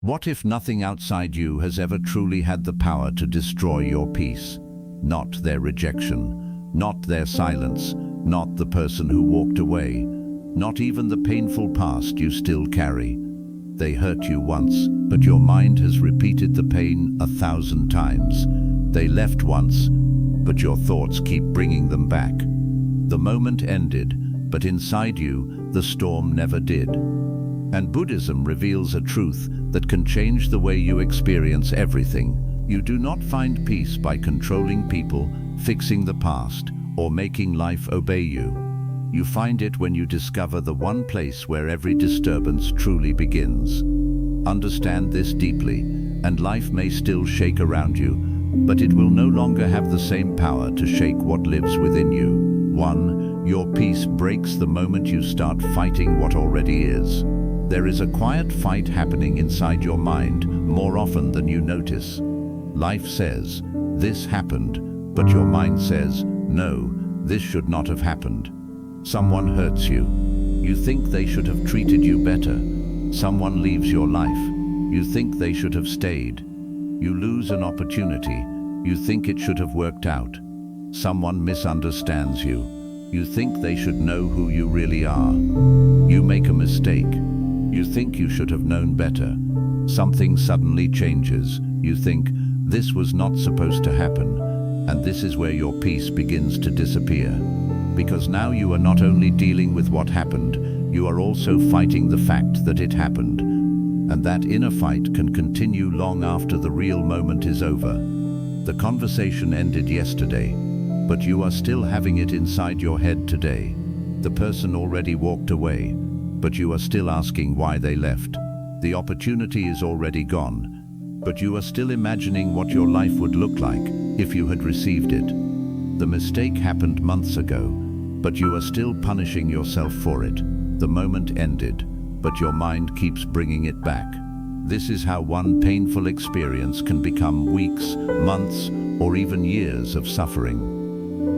What if nothing outside you has ever truly had the power to destroy your peace? Not their rejection, not their silence, not the person who walked away, not even the painful past you still carry. They hurt you once, but your mind has repeated the pain 1,000 times. They left once, but your thoughts keep bringing them back. The moment ended, but inside you, the storm never did. And Buddhism reveals a truth that can change the way you experience everything. You do not find peace by controlling people, fixing the past, or making life obey you. You find it when you discover the one place where every disturbance truly begins. Understand this deeply, and life may still shake around you, but it will no longer have the same power to shake what lives within you. 1. Your peace breaks the moment you start fighting what already is. There is a quiet fight happening inside your mind more often than you notice. Life says, "This happened," but your mind says, "No, this should not have happened." Someone hurts you. You think they should have treated you better. Someone leaves your life. You think they should have stayed. You lose an opportunity. You think it should have worked out. Someone misunderstands you. You think they should know who you really are. You make a mistake. You think you should have known better. Something suddenly changes. You think, this was not supposed to happen. And this is where your peace begins to disappear. Because now you are not only dealing with what happened, you are also fighting the fact that it happened. And that inner fight can continue long after the real moment is over. The conversation ended yesterday, but you are still having it inside your head today. The person already walked away, but you are still asking why they left. The opportunity is already gone, but you are still imagining what your life would look like if you had received it. The mistake happened months ago, but you are still punishing yourself for it. The moment ended, but your mind keeps bringing it back. This is how one painful experience can become weeks, months, or even years of suffering.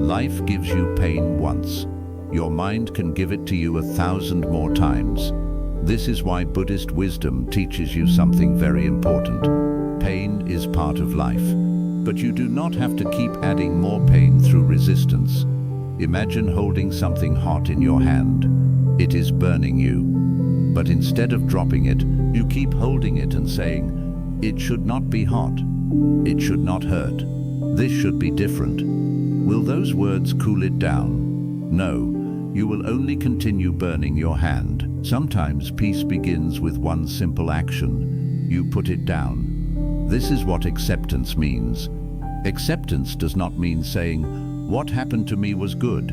Life gives you pain once. Your mind can give it to you 1,000 more times. This is why Buddhist wisdom teaches you something very important. Pain is part of life, but you do not have to keep adding more pain through resistance. Imagine holding something hot in your hand. It is burning you. But instead of dropping it, you keep holding it and saying, "It should not be hot. It should not hurt. This should be different." Will those words cool it down? No, you will only continue burning your hand. Sometimes peace begins with one simple action. You put it down. This is what acceptance means. Acceptance does not mean saying, "What happened to me was good."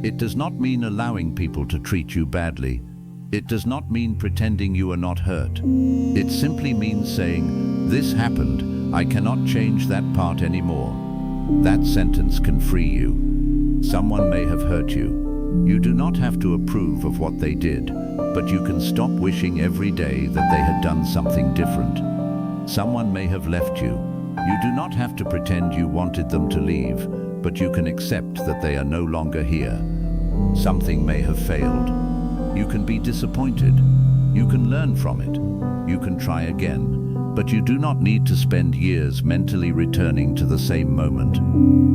It does not mean allowing people to treat you badly. It does not mean pretending you are not hurt. It simply means saying, "This happened, I cannot change that part anymore." That sentence can free you. Someone may have hurt you. You do not have to approve of what they did, but you can stop wishing every day that they had done something different. Someone may have left you. You do not have to pretend you wanted them to leave, but you can accept that they are no longer here. Something may have failed. You can be disappointed. You can learn from it. You can try again. But you do not need to spend years mentally returning to the same moment.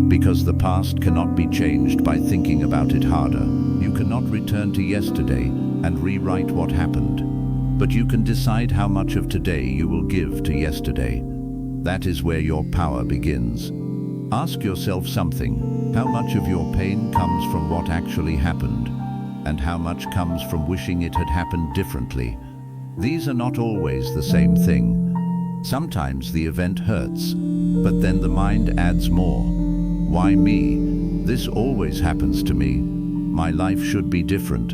Because the past cannot be changed by thinking about it harder. You cannot return to yesterday and rewrite what happened. But you can decide how much of today you will give to yesterday. That is where your power begins. Ask yourself something. How much of your pain comes from what actually happened? And how much comes from wishing it had happened differently? These are not always the same thing. Sometimes the event hurts, but then the mind adds more. Why me? This always happens to me. My life should be different.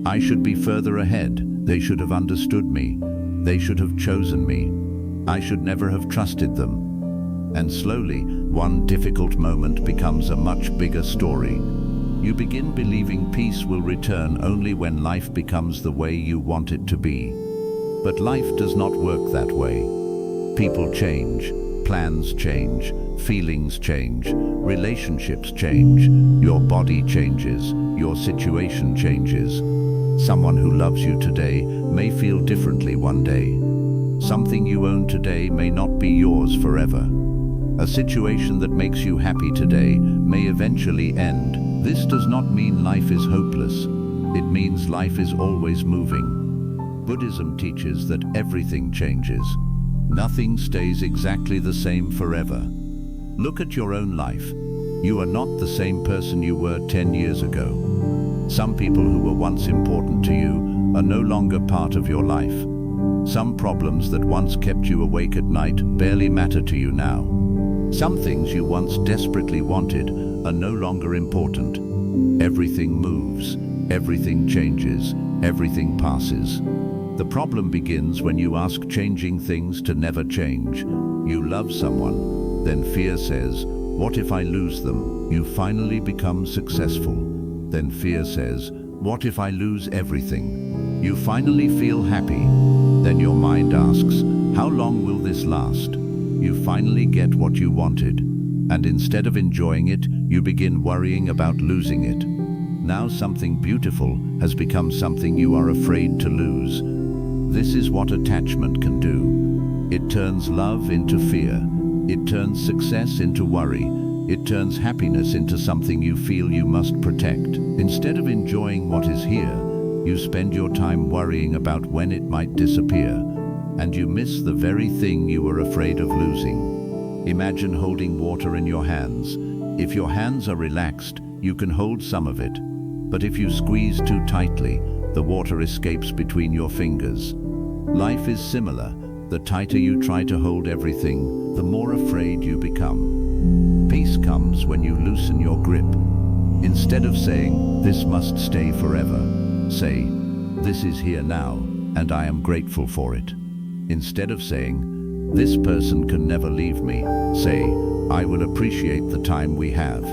I should be further ahead. They should have understood me. They should have chosen me. I should never have trusted them. And slowly, one difficult moment becomes a much bigger story. You begin believing peace will return only when life becomes the way you want it to be. But life does not work that way. People change, plans change, feelings change, relationships change, your body changes, your situation changes. Someone who loves you today may feel differently one day. Something you own today may not be yours forever. A situation that makes you happy today may eventually end. This does not mean life is hopeless. It means life is always moving. Buddhism teaches that everything changes. Nothing stays exactly the same forever. Look at your own life. You are not the same person you were 10 years ago. Some people who were once important to you are no longer part of your life. Some problems that once kept you awake at night barely matter to you now. Some things you once desperately wanted are no longer important. Everything moves, everything changes, everything passes. The problem begins when you ask changing things to never change. You love someone, then fear says, "What if I lose them?" You finally become successful. Then fear says, "What if I lose everything?" You finally feel happy. Then your mind asks, "How long will this last?" You finally get what you wanted. And instead of enjoying it, you begin worrying about losing it. Now something beautiful has become something you are afraid to lose. This is what attachment can do. It turns love into fear. It turns success into worry. It turns happiness into something you feel you must protect. Instead of enjoying what is here, you spend your time worrying about when it might disappear, and you miss the very thing you were afraid of losing. Imagine holding water in your hands. If your hands are relaxed, you can hold some of it. But if you squeeze too tightly, the water escapes between your fingers. Life is similar. The tighter you try to hold everything, the more afraid you become. Peace comes when you loosen your grip. Instead of saying, "This must stay forever," say, "This is here now, and I am grateful for it." Instead of saying, "This person can never leave me," say, "I will appreciate the time we have."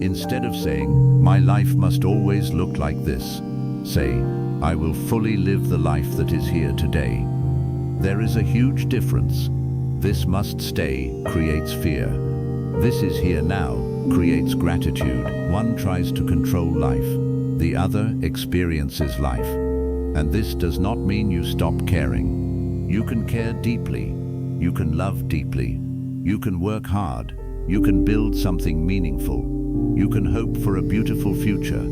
Instead of saying, "My life must always look like this," say, "I will fully live the life that is here today." There is a huge difference. "This must stay" creates fear. "This is here now" creates gratitude. One tries to control life. The other experiences life. And this does not mean you stop caring. You can care deeply. You can love deeply. You can work hard. You can build something meaningful. You can hope for a beautiful future.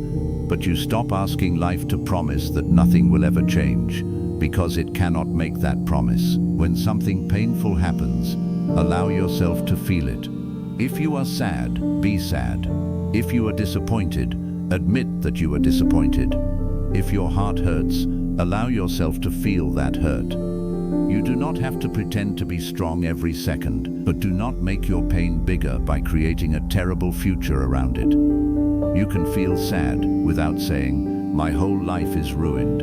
But you stop asking life to promise that nothing will ever change, because it cannot make that promise. When something painful happens, allow yourself to feel it. If you are sad, be sad. If you are disappointed, admit that you are disappointed. If your heart hurts, allow yourself to feel that hurt. You do not have to pretend to be strong every second, but do not make your pain bigger by creating a terrible future around it. You can feel sad without saying, "My whole life is ruined."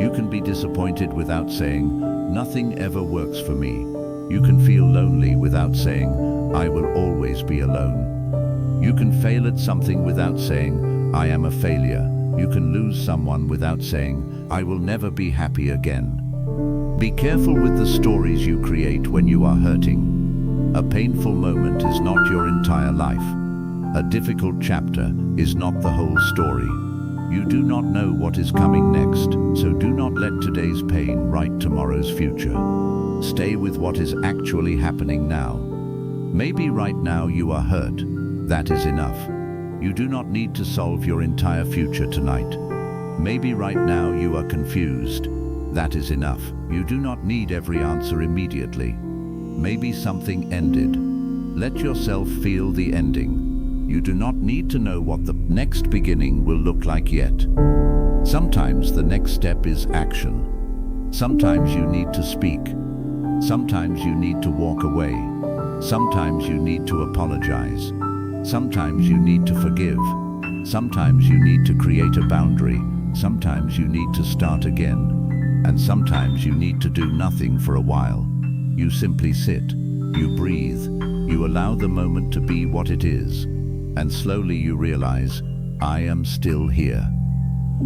You can be disappointed without saying, "Nothing ever works for me." You can feel lonely without saying, "I will always be alone." You can fail at something without saying, "I am a failure." You can lose someone without saying, "I will never be happy again." Be careful with the stories you create when you are hurting. A painful moment is not your entire life. A difficult chapter is not the whole story. You do not know what is coming next, so do not let today's pain write tomorrow's future. Stay with what is actually happening now. Maybe right now you are hurt. That is enough. You do not need to solve your entire future tonight. Maybe right now you are confused. That is enough. You do not need every answer immediately. Maybe something ended. Let yourself feel the ending. You do not need to know what the next beginning will look like yet. Sometimes the next step is action. Sometimes you need to speak. Sometimes you need to walk away. Sometimes you need to apologize. Sometimes you need to forgive. Sometimes you need to create a boundary. Sometimes you need to start again. And sometimes you need to do nothing for a while. You simply sit, you breathe, you allow the moment to be what it is, and slowly you realize, I am still here.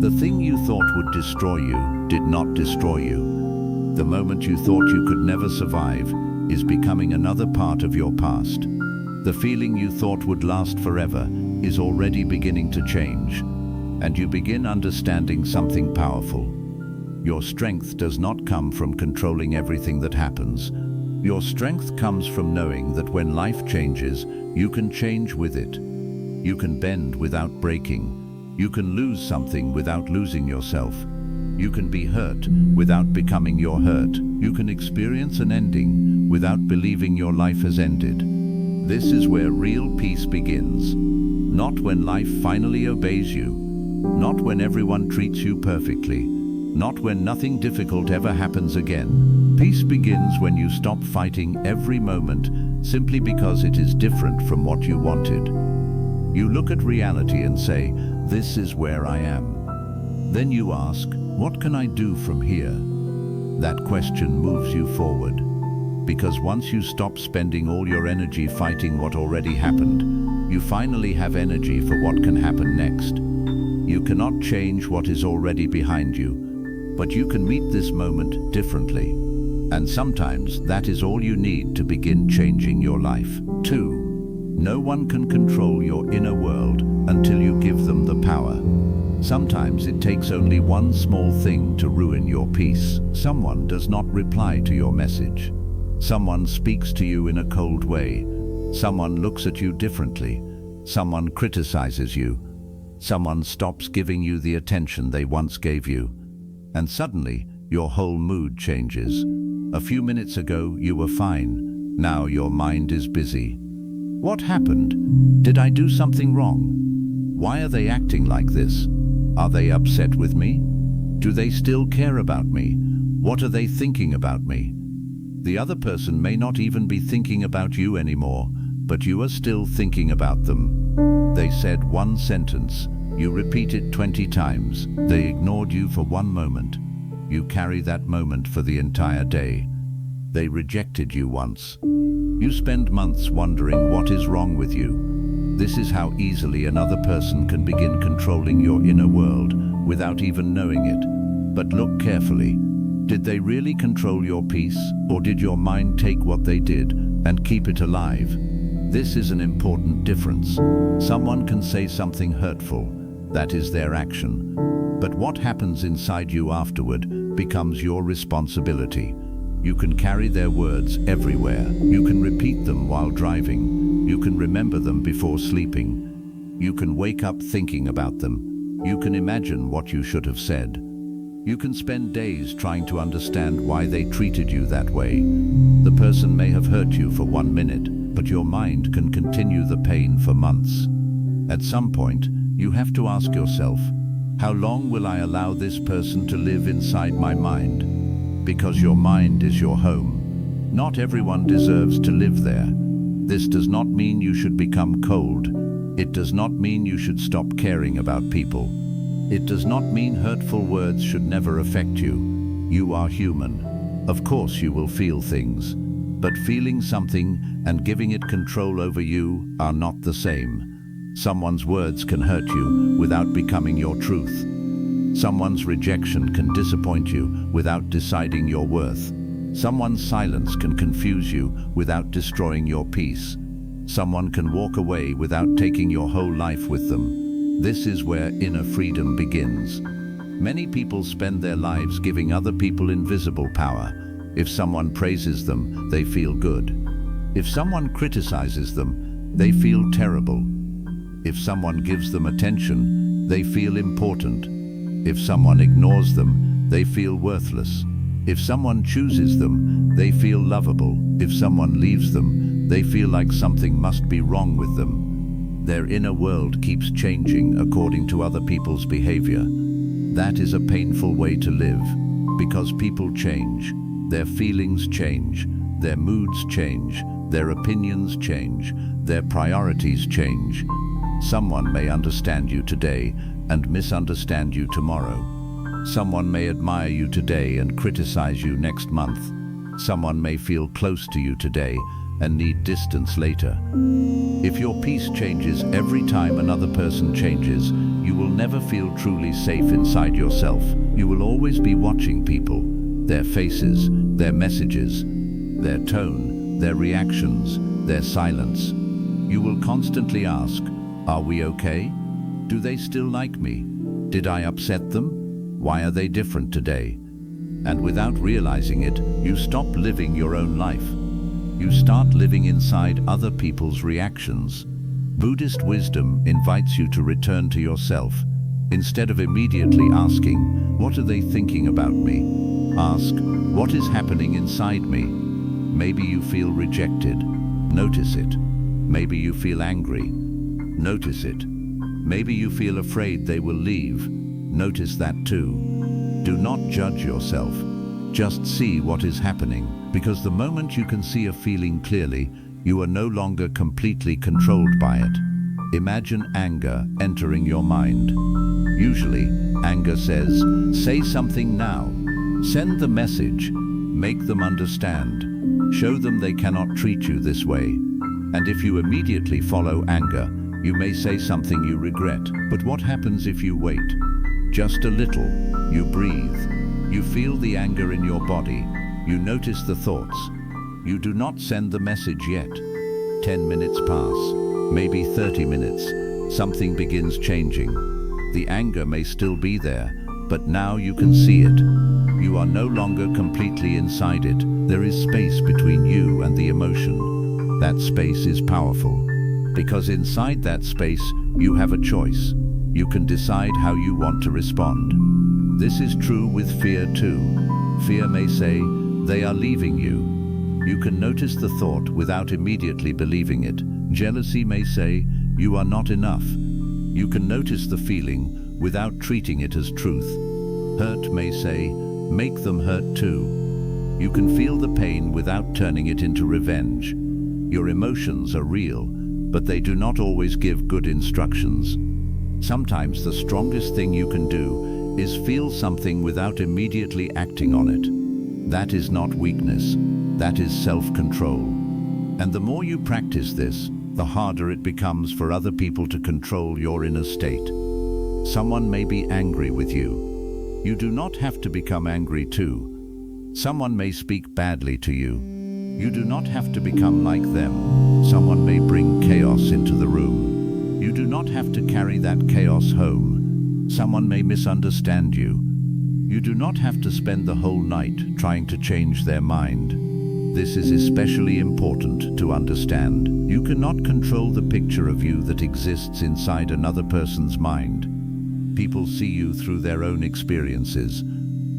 The thing you thought would destroy you did not destroy you. The moment you thought you could never survive is becoming another part of your past. The feeling you thought would last forever is already beginning to change, and you begin understanding something powerful. Your strength does not come from controlling everything that happens. Your strength comes from knowing that when life changes, you can change with it. You can bend without breaking. You can lose something without losing yourself. You can be hurt without becoming your hurt. You can experience an ending without believing your life has ended. This is where real peace begins. Not when life finally obeys you. Not when everyone treats you perfectly. Not when nothing difficult ever happens again. Peace begins when you stop fighting every moment simply because it is different from what you wanted. You look at reality and say, "This is where I am." Then you ask, "What can I do from here?" That question moves you forward. Because once you stop spending all your energy fighting what already happened, you finally have energy for what can happen next. You cannot change what is already behind you, but you can meet this moment differently. And sometimes that is all you need to begin changing your life. 2. No one can control your inner world until you give them the power. Sometimes it takes only one small thing to ruin your peace. Someone does not reply to your message. Someone speaks to you in a cold way. Someone looks at you differently. Someone criticizes you. Someone stops giving you the attention they once gave you. And suddenly, your whole mood changes. A few minutes ago, you were fine. Now your mind is busy. What happened? Did I do something wrong? Why are they acting like this? Are they upset with me? Do they still care about me? What are they thinking about me? The other person may not even be thinking about you anymore, but you are still thinking about them. They said one sentence. You repeat it 20 times. They ignored you for one moment. You carry that moment for the entire day. They rejected you once. You spend months wondering what is wrong with you. This is how easily another person can begin controlling your inner world without even knowing it. But look carefully. Did they really control your peace, or did your mind take what they did and keep it alive? This is an important difference. Someone can say something hurtful. That is their action. But what happens inside you afterward becomes your responsibility. You can carry their words everywhere. You can repeat them while driving. You can remember them before sleeping. You can wake up thinking about them. You can imagine what you should have said. You can spend days trying to understand why they treated you that way. The person may have hurt you for 1 minute, but your mind can continue the pain for months. At some point, you have to ask yourself, how long will I allow this person to live inside my mind? Because your mind is your home. Not everyone deserves to live there. This does not mean you should become cold. It does not mean you should stop caring about people. It does not mean hurtful words should never affect you. You are human. Of course you will feel things, but feeling something and giving it control over you are not the same. Someone's words can hurt you without becoming your truth. Someone's rejection can disappoint you without deciding your worth. Someone's silence can confuse you without destroying your peace. Someone can walk away without taking your whole life with them. This is where inner freedom begins. Many people spend their lives giving other people invisible power. If someone praises them, they feel good. If someone criticizes them, they feel terrible. If someone gives them attention, they feel important. If someone ignores them, they feel worthless. If someone chooses them, they feel lovable. If someone leaves them, they feel like something must be wrong with them. Their inner world keeps changing according to other people's behavior. That is a painful way to live, because people change, their feelings change, their moods change, their opinions change, their priorities change. Someone may understand you today and misunderstand you tomorrow. Someone may admire you today and criticize you next month. Someone may feel close to you today and need distance later. If your peace changes every time another person changes, you will never feel truly safe inside yourself. You will always be watching people, their faces, their messages, their tone, their reactions, their silence. You will constantly ask, are we okay? Do they still like me? Did I upset them? Why are they different today? And without realizing it, you stop living your own life. You start living inside other people's reactions. Buddhist wisdom invites you to return to yourself. Instead of immediately asking, "What are they thinking about me?" ask, "What is happening inside me?" Maybe you feel rejected. Notice it. Maybe you feel angry. Notice it. Maybe you feel afraid they will leave. Notice that too. Do not judge yourself. Just see what is happening, because the moment you can see a feeling clearly, you are no longer completely controlled by it. Imagine anger entering your mind. Usually, anger says, "Say something now. Send the message. Make them understand. Show them they cannot treat you this way." And if you immediately follow anger, you may say something you regret. But what happens if you wait? Just a little. You breathe. You feel the anger in your body. You notice the thoughts. You do not send the message yet. 10 minutes pass, maybe 30 minutes. Something begins changing. The anger may still be there, but now you can see it. You are no longer completely inside it. There is space between you and the emotion. That space is powerful, because inside that space, you have a choice. You can decide how you want to respond. This is true with fear too. Fear may say, "They are leaving you." You can notice the thought without immediately believing it. Jealousy may say, "You are not enough." You can notice the feeling without treating it as truth. Hurt may say, "Make them hurt too." You can feel the pain without turning it into revenge. Your emotions are real, but they do not always give good instructions. Sometimes the strongest thing you can do is feel something without immediately acting on it. That is not weakness, that is self-control. And the more you practice this, the harder it becomes for other people to control your inner state. Someone may be angry with you. You do not have to become angry too. Someone may speak badly to you. You do not have to become like them. Someone may bring chaos into the room. You do not have to carry that chaos home. Someone may misunderstand you. You do not have to spend the whole night trying to change their mind. This is especially important to understand. You cannot control the picture of you that exists inside another person's mind. People see you through their own experiences.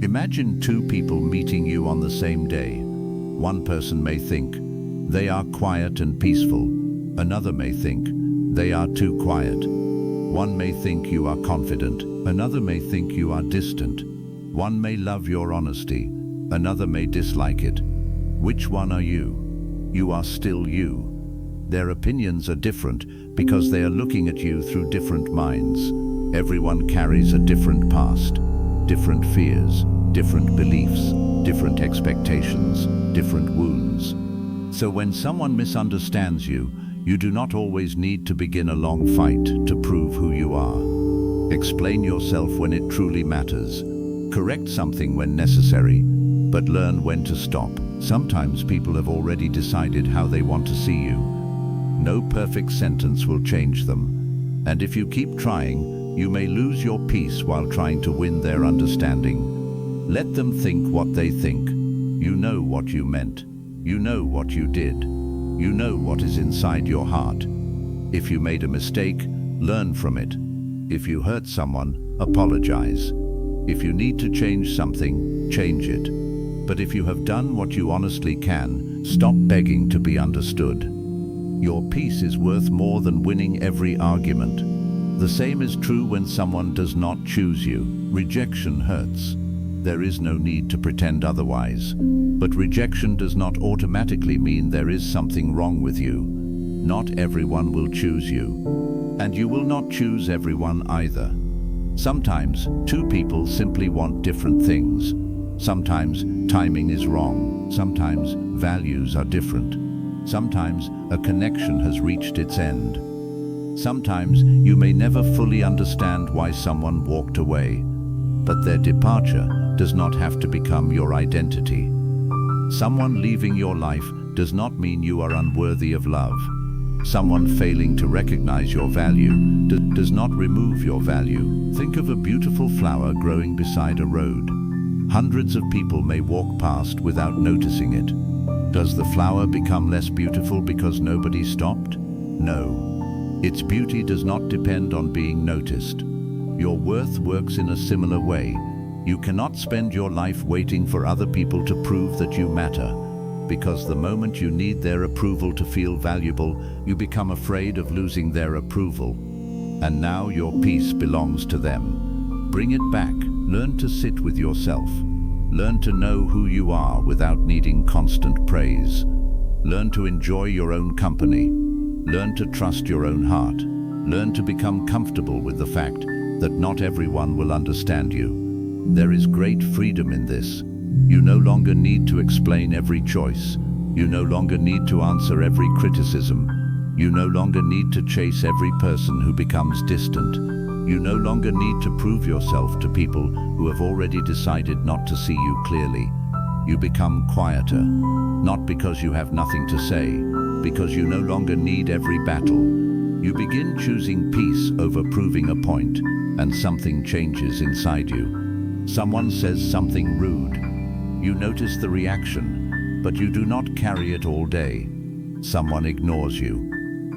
Imagine two people meeting you on the same day. One person may think, "They are quiet and peaceful." Another may think, "They are too quiet." One may think you are confident. Another may think you are distant. One may love your honesty. Another may dislike it. Which one are you? You are still you. Their opinions are different because they are looking at you through different minds. Everyone carries a different past, different fears, different beliefs, different expectations, different wounds. So when someone misunderstands you, you do not always need to begin a long fight to prove who you are. Explain yourself when it truly matters. Correct something when necessary, but learn when to stop. Sometimes people have already decided how they want to see you. No perfect sentence will change them. And if you keep trying, you may lose your peace while trying to win their understanding. Let them think what they think. You know what you meant. You know what you did. You know what is inside your heart. If you made a mistake, learn from it. If you hurt someone, apologize. If you need to change something, change it. But if you have done what you honestly can, stop begging to be understood. Your peace is worth more than winning every argument. The same is true when someone does not choose you. Rejection hurts. There is no need to pretend otherwise. But rejection does not automatically mean there is something wrong with you. Not everyone will choose you. And you will not choose everyone either. Sometimes, two people simply want different things. Sometimes, timing is wrong. Sometimes, values are different. Sometimes, a connection has reached its end. Sometimes, you may never fully understand why someone walked away, but their departure does not have to become your identity. Someone leaving your life does not mean you are unworthy of love. Someone failing to recognize your value does not remove your value. Think of a beautiful flower growing beside a road. Hundreds of people may walk past without noticing it. Does the flower become less beautiful because nobody stopped? No. Its beauty does not depend on being noticed. Your worth works in a similar way. You cannot spend your life waiting for other people to prove that you matter, because the moment you need their approval to feel valuable, you become afraid of losing their approval. And now your peace belongs to them. Bring it back. Learn to sit with yourself. Learn to know who you are without needing constant praise. Learn to enjoy your own company. Learn to trust your own heart. Learn to become comfortable with the fact that not everyone will understand you. There is great freedom in this. You no longer need to explain every choice. You no longer need to answer every criticism. You no longer need to chase every person who becomes distant. You no longer need to prove yourself to people who have already decided not to see you clearly. You become quieter, not because you have nothing to say, because you no longer need every battle. You begin choosing peace over proving a point, and something changes inside you. Someone says something rude. You notice the reaction, but you do not carry it all day. Someone ignores you.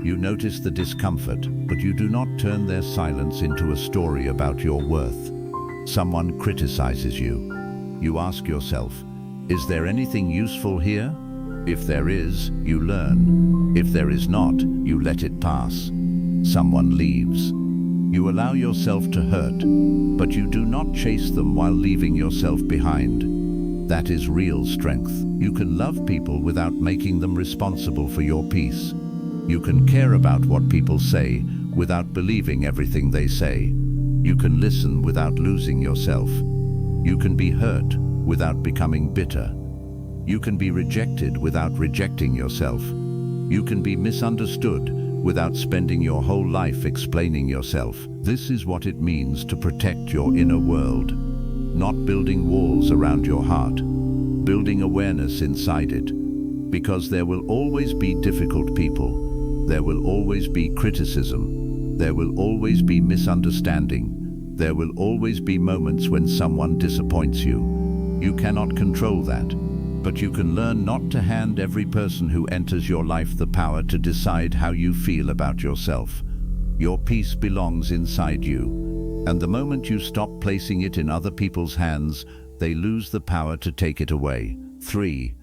You notice the discomfort, but you do not turn their silence into a story about your worth. Someone criticizes you. You ask yourself, is there anything useful here? If there is, you learn. If there is not, you let it pass. Someone leaves. You allow yourself to hurt, but you do not chase them while leaving yourself behind. That is real strength. You can love people without making them responsible for your peace. You can care about what people say without believing everything they say. You can listen without losing yourself. You can be hurt without becoming bitter. You can be rejected without rejecting yourself. You can be misunderstood without spending your whole life explaining yourself. This is what it means to protect your inner world. Not building walls around your heart, building awareness inside it. Because there will always be difficult people. There will always be criticism. There will always be misunderstanding. There will always be moments when someone disappoints you. You cannot control that, but you can learn not to hand every person who enters your life the power to decide how you feel about yourself. Your peace belongs inside you, and the moment you stop placing it in other people's hands, they lose the power to take it away. 3.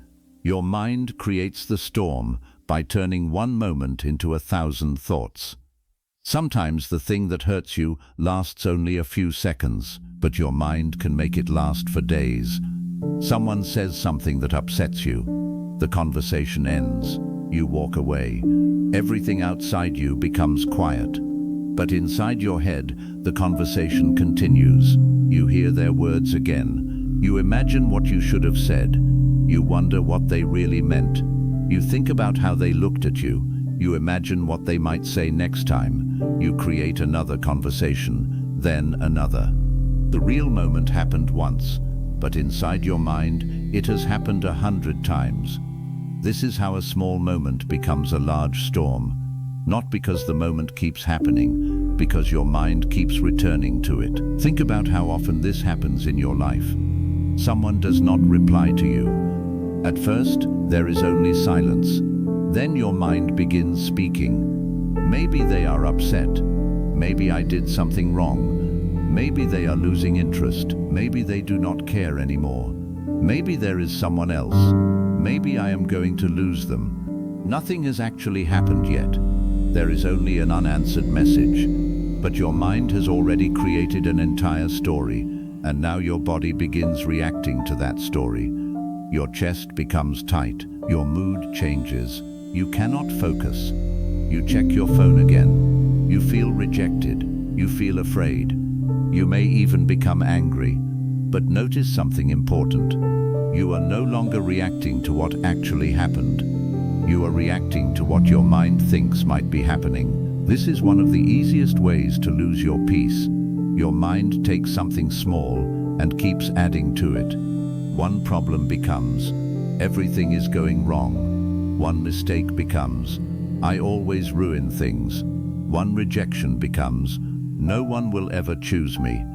Your mind creates the storm by turning one moment into 1,000 thoughts. Sometimes the thing that hurts you lasts only a few seconds, but your mind can make it last for days. Someone says something that upsets you. The conversation ends. You walk away. Everything outside you becomes quiet. But inside your head, the conversation continues. You hear their words again. You imagine what you should have said. You wonder what they really meant. You think about how they looked at you. You imagine what they might say next time. You create another conversation, then another. The real moment happened once, but inside your mind, it has happened 100 times. This is how a small moment becomes a large storm. Not because the moment keeps happening, because your mind keeps returning to it. Think about how often this happens in your life. Someone does not reply to you. At first, there is only silence. Then your mind begins speaking. Maybe they are upset. Maybe I did something wrong. Maybe they are losing interest. Maybe they do not care anymore. Maybe there is someone else. Maybe I am going to lose them. Nothing has actually happened yet. There is only an unanswered message. But your mind has already created an entire story, and now your body begins reacting to that story. Your chest becomes tight. Your mood changes. You cannot focus. You check your phone again. You feel rejected. You feel afraid. You may even become angry. But notice something important. You are no longer reacting to what actually happened. You are reacting to what your mind thinks might be happening. This is one of the easiest ways to lose your peace. Your mind takes something small and keeps adding to it. One problem becomes, everything is going wrong. One mistake becomes, I always ruin things. One rejection becomes, no one will ever choose me.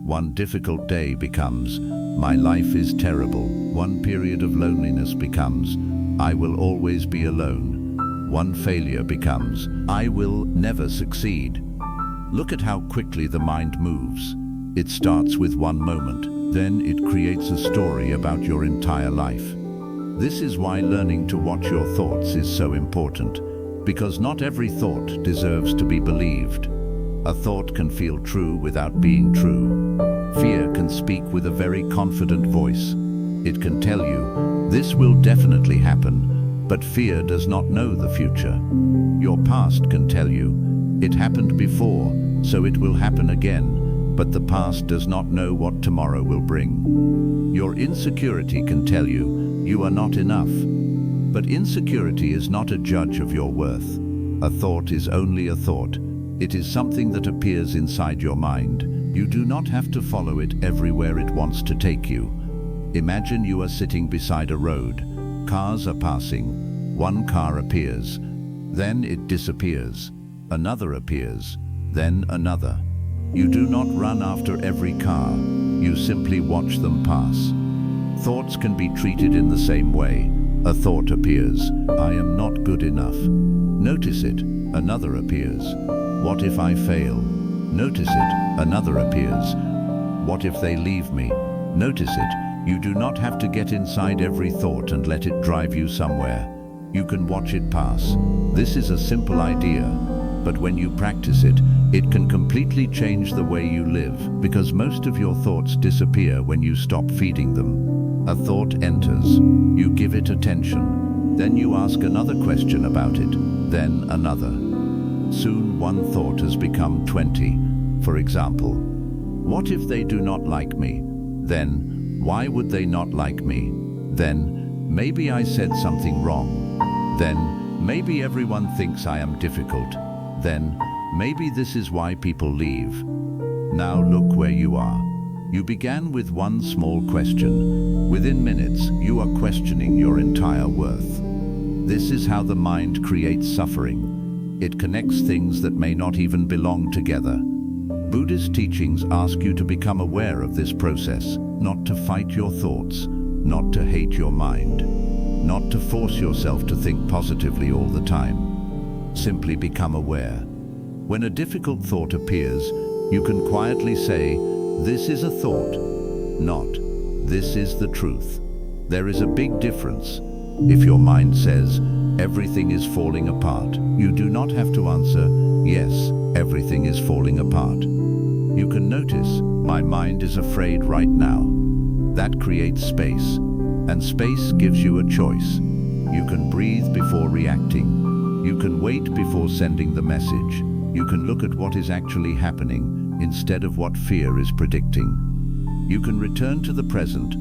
One difficult day becomes, my life is terrible. One period of loneliness becomes, I will always be alone. One failure becomes, I will never succeed. Look at how quickly the mind moves. It starts with one moment, then it creates a story about your entire life. This is why learning to watch your thoughts is so important, because not every thought deserves to be believed. A thought can feel true without being true. Fear can speak with a very confident voice. It can tell you, this will definitely happen, but fear does not know the future. Your past can tell you, it happened before, so it will happen again, but the past does not know what tomorrow will bring. Your insecurity can tell you, you are not enough. But insecurity is not a judge of your worth. A thought is only a thought. It is something that appears inside your mind. You do not have to follow it everywhere it wants to take you. Imagine you are sitting beside a road. Cars are passing. One car appears. Then it disappears. Another appears. Then another. You do not run after every car. You simply watch them pass. Thoughts can be treated in the same way. A thought appears, I am not good enough. Notice it, another appears. What if I fail? Notice it, another appears. What if they leave me? Notice it. You do not have to get inside every thought and let it drive you somewhere. You can watch it pass. This is a simple idea, but when you practice it, it can completely change the way you live, because most of your thoughts disappear when you stop feeding them. A thought enters, you give it attention, then you ask another question about it, then another. Soon one thought has become 20. For example, what if they do not like me? Then, why would they not like me? Then, maybe I said something wrong. Then, maybe everyone thinks I am difficult. Then, maybe this is why people leave. Now look where you are. You began with one small question. Within minutes, you are questioning your entire worth. This is how the mind creates suffering. It connects things that may not even belong together. Buddhist teachings ask you to become aware of this process, not to fight your thoughts, not to hate your mind, not to force yourself to think positively all the time. Simply become aware. When a difficult thought appears, you can quietly say, this is a thought, not, this is the truth. There is a big difference. If your mind says, everything is falling apart, you do not have to answer, yes, everything is falling apart. You can notice, my mind is afraid right now. That creates space, and space gives you a choice. You can breathe before reacting. You can wait before sending the message. You can look at what is actually happening instead of what fear is predicting. You can return to the present.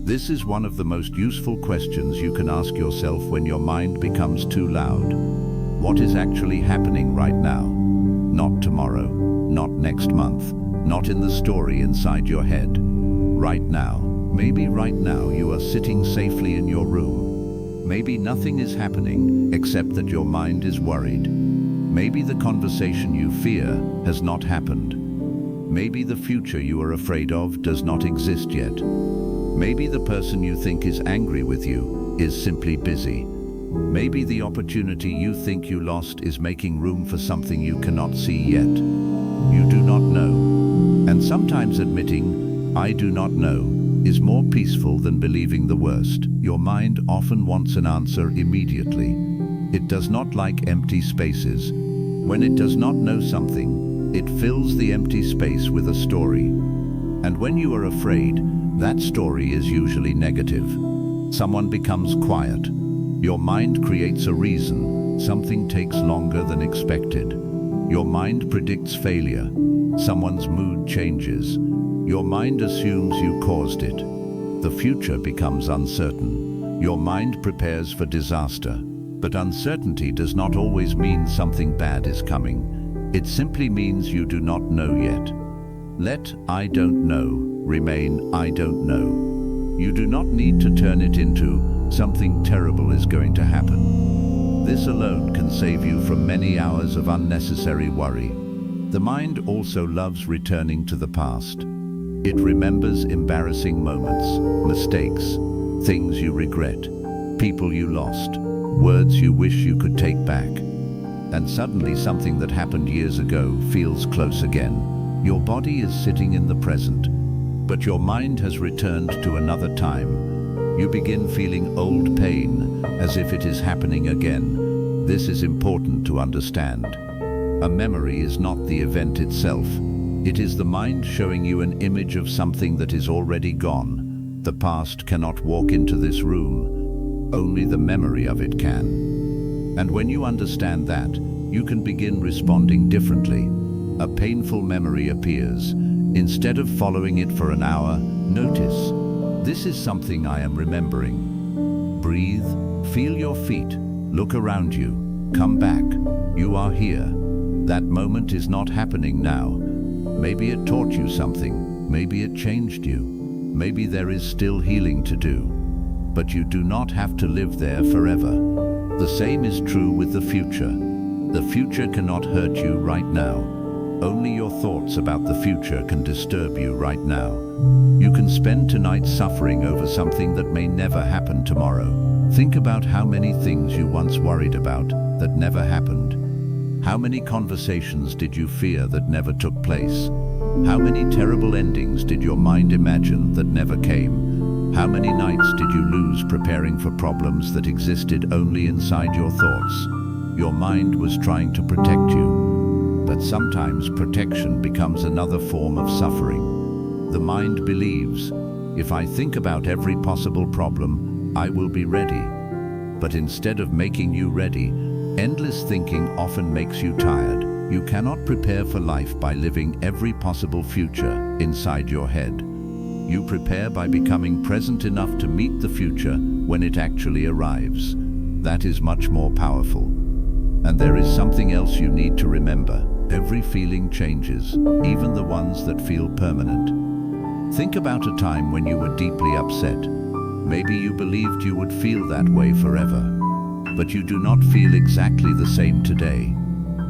This is one of the most useful questions you can ask yourself when your mind becomes too loud. What is actually happening right now? Not tomorrow, not next month, not in the story inside your head. Right now. Maybe right now you are sitting safely in your room. Maybe nothing is happening except that your mind is worried. Maybe the conversation you fear has not happened. Maybe the future you are afraid of does not exist yet. Maybe the person you think is angry with you is simply busy. Maybe the opportunity you think you lost is making room for something you cannot see yet. You do not know. And sometimes admitting, I do not know, is more peaceful than believing the worst. Your mind often wants an answer immediately. It does not like empty spaces. When it does not know something, it fills the empty space with a story. And when you are afraid, that story is usually negative. Someone becomes quiet. Your mind creates a reason. Something takes longer than expected. Your mind predicts failure. Someone's mood changes. Your mind assumes you caused it. The future becomes uncertain. Your mind prepares for disaster. But uncertainty does not always mean something bad is coming. It simply means you do not know yet. Let I don't know remain I don't know. You do not need to turn it into something terrible is going to happen. This alone can save you from many hours of unnecessary worry. The mind also loves returning to the past. It remembers embarrassing moments, mistakes, things you regret, people you lost, words you wish you could take back. And suddenly something that happened years ago feels close again. Your body is sitting in the present, but your mind has returned to another time. You begin feeling old pain, as if it is happening again. This is important to understand. A memory is not the event itself. It is the mind showing you an image of something that is already gone. The past cannot walk into this room. Only the memory of it can. And when you understand that, you can begin responding differently. A painful memory appears. Instead of following it for an hour, notice, this is something I am remembering. Breathe, feel your feet, look around you, come back. You are here. That moment is not happening now. Maybe it taught you something, maybe it changed you, maybe there is still healing to do. But you do not have to live there forever. The same is true with the future. The future cannot hurt you right now. Only your thoughts about the future can disturb you right now. You can spend tonight suffering over something that may never happen tomorrow. Think about how many things you once worried about that never happened. How many conversations did you fear that never took place? How many terrible endings did your mind imagine that never came? How many nights did you lose preparing for problems that existed only inside your thoughts? Your mind was trying to protect you, but sometimes protection becomes another form of suffering. The mind believes, if I think about every possible problem, I will be ready. But instead of making you ready, endless thinking often makes you tired. You cannot prepare for life by living every possible future inside your head. You prepare by becoming present enough to meet the future when it actually arrives. That is much more powerful. And there is something else you need to remember. Every feeling changes, even the ones that feel permanent. Think about a time when you were deeply upset. Maybe you believed you would feel that way forever. But you do not feel exactly the same today.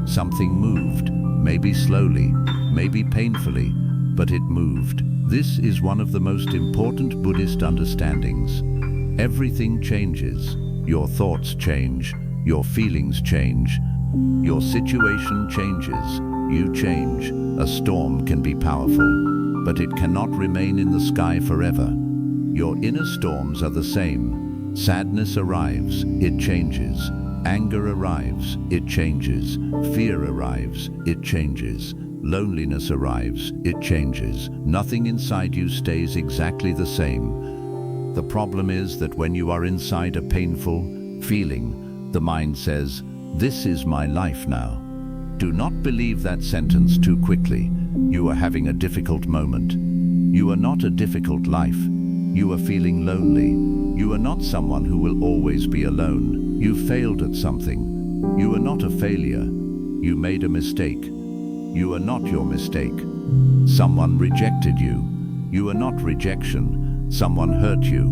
Something moved, maybe slowly, maybe painfully, but it moved. This is one of the most important Buddhist understandings. Everything changes. Your thoughts change, your feelings change, your situation changes, you change. A storm can be powerful, but it cannot remain in the sky forever. Your inner storms are the same. Sadness arrives, it changes. Anger arrives, it changes. Fear arrives, it changes. Loneliness arrives, it changes. Nothing inside you stays exactly the same. The problem is that when you are inside a painful feeling, the mind says, "This is my life now." Do not believe that sentence too quickly. You are having a difficult moment. You are not a difficult life. You are feeling lonely. You are not someone who will always be alone. You failed at something. You are not a failure. You made a mistake. You are not your mistake. Someone rejected you. You are not rejection. Someone hurt you.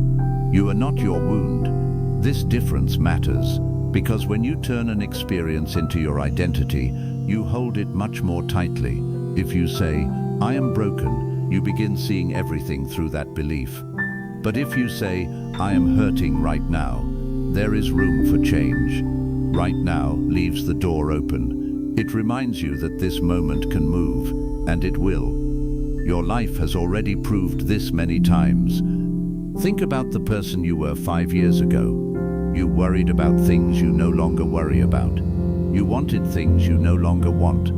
You are not your wound. This difference matters, because when you turn an experience into your identity, you hold it much more tightly. If you say, "I am broken," you begin seeing everything through that belief. But if you say, "I am hurting right now," there is room for change. Right now leaves the door open. It reminds you that this moment can move, and it will. Your life has already proved this many times. Think about the person you were 5 years ago. You worried about things you no longer worry about. You wanted things you no longer want.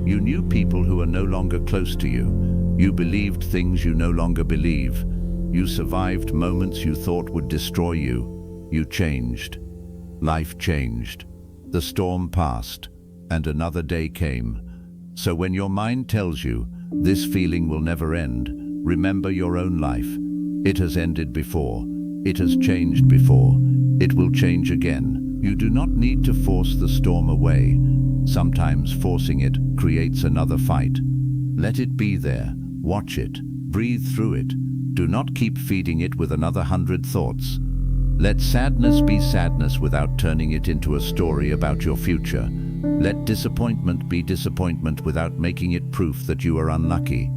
You knew people who are no longer close to you. You believed things you no longer believe. You survived moments you thought would destroy you. You changed. Life changed. The storm passed, and another day came. So when your mind tells you, "This feeling will never end," remember your own life. It has ended before. It has changed before. It will change again. You do not need to force the storm away. Sometimes forcing it creates another fight. Let it be there. Watch it. Breathe through it. Do not keep feeding it with another 100 thoughts. Let sadness be sadness without turning it into a story about your future. Let disappointment be disappointment without making it proof that you are unlucky.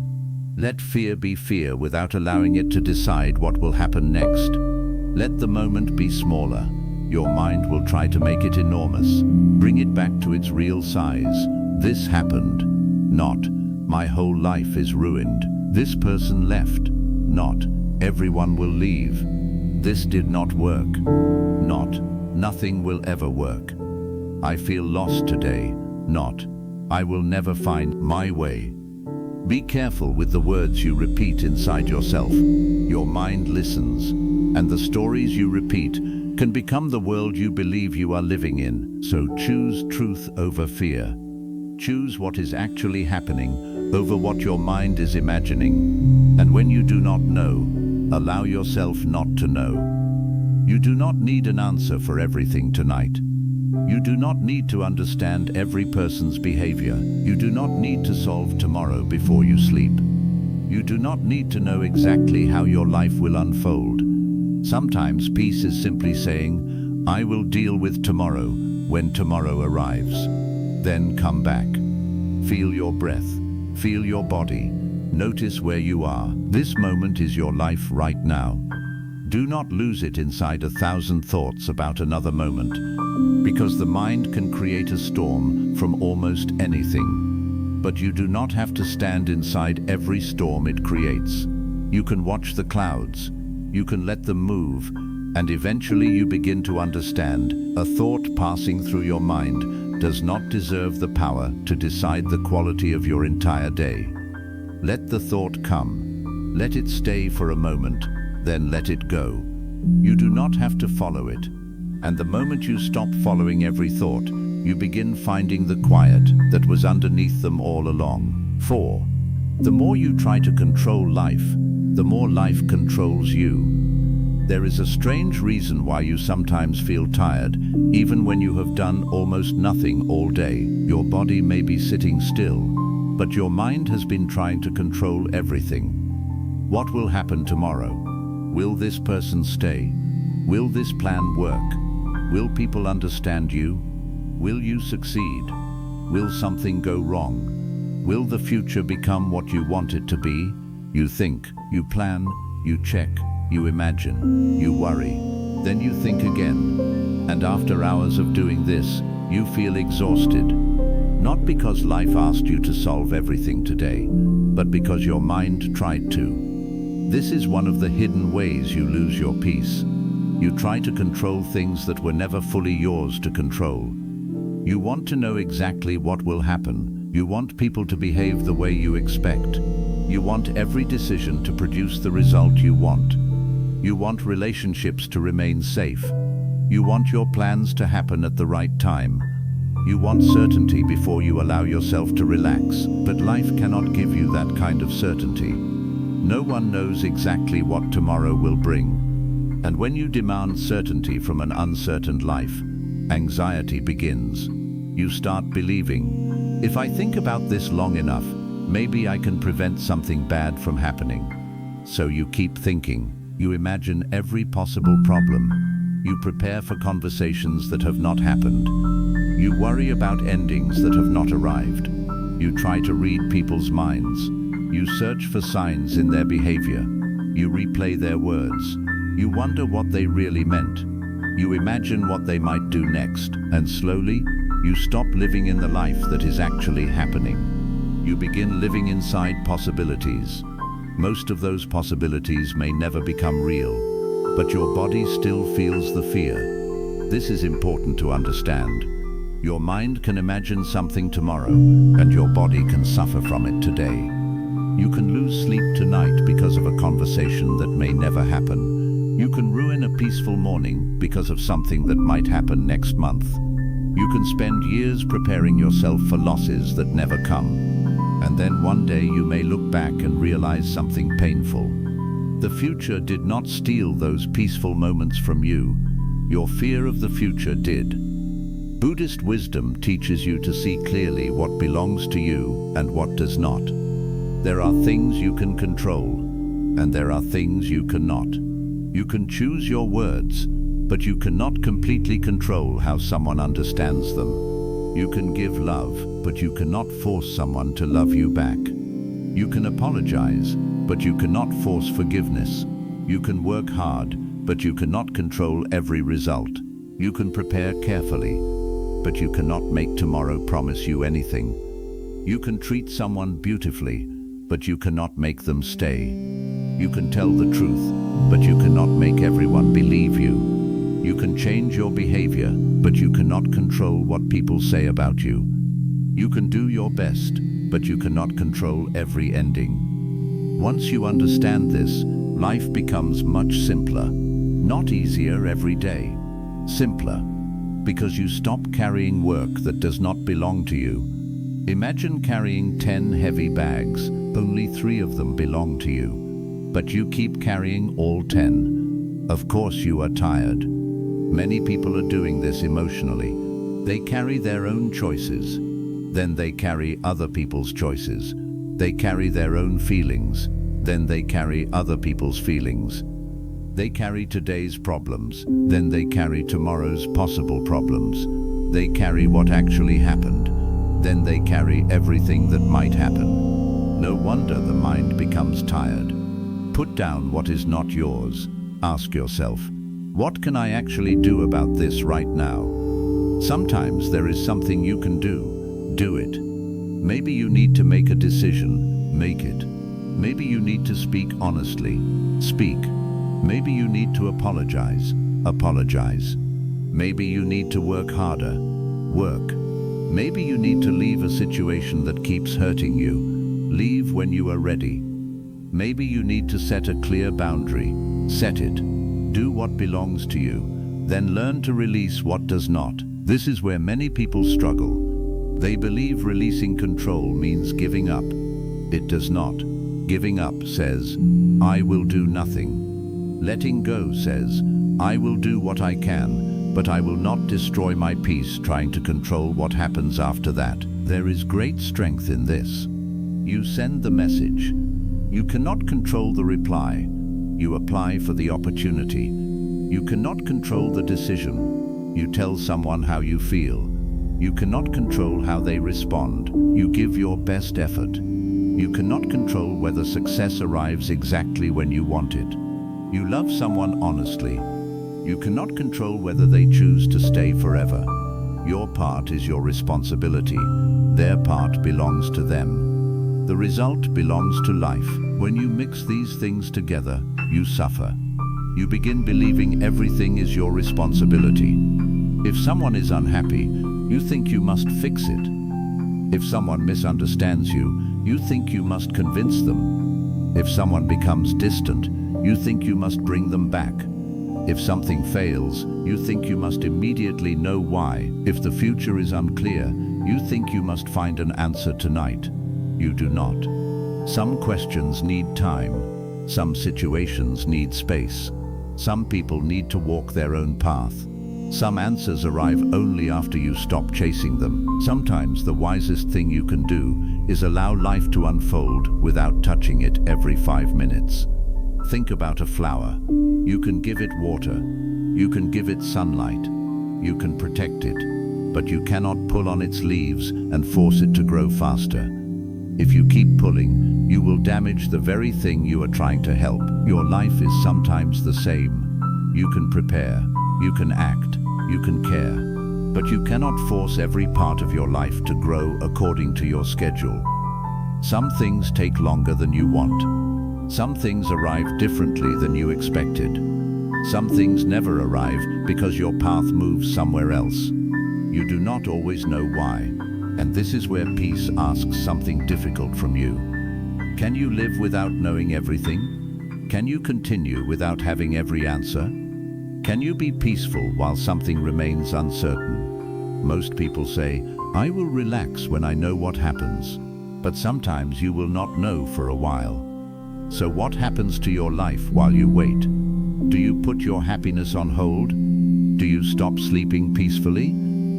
Let fear be fear without allowing it to decide what will happen next. Let the moment be smaller. Your mind will try to make it enormous. Bring it back to its real size. This happened. Not, my whole life is ruined. This person left. Not, everyone will leave. This did not work. Not, nothing will ever work. I feel lost today. Not, I will never find my way. Be careful with the words you repeat inside yourself. Your mind listens, and the stories you repeat can become the world you believe you are living in. So choose truth over fear. Choose what is actually happening over what your mind is imagining. And when you do not know, allow yourself not to know. You do not need an answer for everything tonight. You do not need to understand every person's behavior. You do not need to solve tomorrow before you sleep. You do not need to know exactly how your life will unfold. Sometimes peace is simply saying, I will deal with tomorrow when tomorrow arrives. Then come back. Feel your breath. Feel your body. Notice where you are. This moment is your life right now. Do not lose it inside 1,000 thoughts about another moment, because the mind can create a storm from almost anything. But you do not have to stand inside every storm it creates. You can watch the clouds. You can let them move, and eventually you begin to understand a thought passing through your mind does not deserve the power to decide the quality of your entire day. Let the thought come. Let it stay for a moment, then let it go. You do not have to follow it. And the moment you stop following every thought, you begin finding the quiet that was underneath them all along. 4. The more you try to control life, the more life controls you. There is a strange reason why you sometimes feel tired, even when you have done almost nothing all day. Your body may be sitting still, but your mind has been trying to control everything. What will happen tomorrow? Will this person stay? Will this plan work? Will people understand you? Will you succeed? Will something go wrong? Will the future become what you want it to be? You think, you plan, you check, you imagine, you worry. Then you think again. And after hours of doing this, you feel exhausted. Not because life asked you to solve everything today, but because your mind tried to. This is one of the hidden ways you lose your peace. You try to control things that were never fully yours to control. You want to know exactly what will happen. You want people to behave the way you expect. You want every decision to produce the result you want. You want relationships to remain safe. You want your plans to happen at the right time. You want certainty before you allow yourself to relax. But life cannot give you that kind of certainty. No one knows exactly what tomorrow will bring. And when you demand certainty from an uncertain life, anxiety begins. You start believing, if I think about this long enough, maybe I can prevent something bad from happening. So you keep thinking. You imagine every possible problem. You prepare for conversations that have not happened. You worry about endings that have not arrived. You try to read people's minds. You search for signs in their behavior. You replay their words. You wonder what they really meant. You imagine what they might do next, and slowly, you stop living in the life that is actually happening. You begin living inside possibilities. Most of those possibilities may never become real, but your body still feels the fear. This is important to understand. Your mind can imagine something tomorrow, and your body can suffer from it today. You can lose sleep tonight because of a conversation that may never happen. You can ruin a peaceful morning because of something that might happen next month. You can spend years preparing yourself for losses that never come. And then one day you may look back and realize something painful. The future did not steal those peaceful moments from you. Your fear of the future did. Buddhist wisdom teaches you to see clearly what belongs to you and what does not. There are things you can control, and there are things you cannot. You can choose your words, but you cannot completely control how someone understands them. You can give love, but you cannot force someone to love you back. You can apologize, but you cannot force forgiveness. You can work hard, but you cannot control every result. You can prepare carefully, but you cannot make tomorrow promise you anything. You can treat someone beautifully, but you cannot make them stay. You can tell the truth, but you cannot make everyone believe you. You can change your behavior, but you cannot control what people say about you. You can do your best, but you cannot control every ending. Once you understand this, life becomes much simpler. Not easier every day. Simpler, because you stop carrying work that does not belong to you. Imagine carrying 10 heavy bags, only 3 of them belong to you. But you keep carrying all 10. Of course you are tired. Many people are doing this emotionally. They carry their own choices. Then they carry other people's choices. They carry their own feelings. Then they carry other people's feelings. They carry today's problems. Then they carry tomorrow's possible problems. They carry what actually happened. Then they carry everything that might happen. No wonder the mind becomes tired. Put down what is not yours. Ask yourself, what can I actually do about this right now? Sometimes there is something you can do. Do it. Maybe you need to make a decision. Make it. Maybe you need to speak honestly. Speak. Maybe you need to apologize. Apologize. Maybe you need to work harder. Work. Maybe you need to leave a situation that keeps hurting you. Leave when you are ready. Maybe you need to set a clear boundary. Set it. Do what belongs to you. Then learn to release what does not. This is where many people struggle. They believe releasing control means giving up. It does not. Giving up says, I will do nothing. Letting go says, I will do what I can, but I will not destroy my peace trying to control what happens after that. There is great strength in this. You send the message. You cannot control the reply. You apply for the opportunity. You cannot control the decision. You tell someone how you feel. You cannot control how they respond. You give your best effort. You cannot control whether success arrives exactly when you want it. You love someone honestly. You cannot control whether they choose to stay forever. Your part is your responsibility. Their part belongs to them. The result belongs to life. When you mix these things together, you suffer. You begin believing everything is your responsibility. If someone is unhappy, you think you must fix it. If someone misunderstands you, you think you must convince them. If someone becomes distant, you think you must bring them back. If something fails, you think you must immediately know why. If the future is unclear, you think you must find an answer tonight. You do not. Some questions need time. Some situations need space. Some people need to walk their own path. Some answers arrive only after you stop chasing them. Sometimes the wisest thing you can do is allow life to unfold without touching it every 5 minutes. Think about a flower. You can give it water. You can give it sunlight. You can protect it. But you cannot pull on its leaves and force it to grow faster. If you keep pulling, you will damage the very thing you are trying to help. Your life is sometimes the same. You can prepare. You can act. You can care. But you cannot force every part of your life to grow according to your schedule. Some things take longer than you want. Some things arrive differently than you expected. Some things never arrive because your path moves somewhere else. You do not always know why, and this is where peace asks something difficult from you. Can you live without knowing everything? Can you continue without having every answer? Can you be peaceful while something remains uncertain? Most people say, I will relax when I know what happens. But sometimes you will not know for a while. So what happens to your life while you wait? Do you put your happiness on hold? Do you stop sleeping peacefully?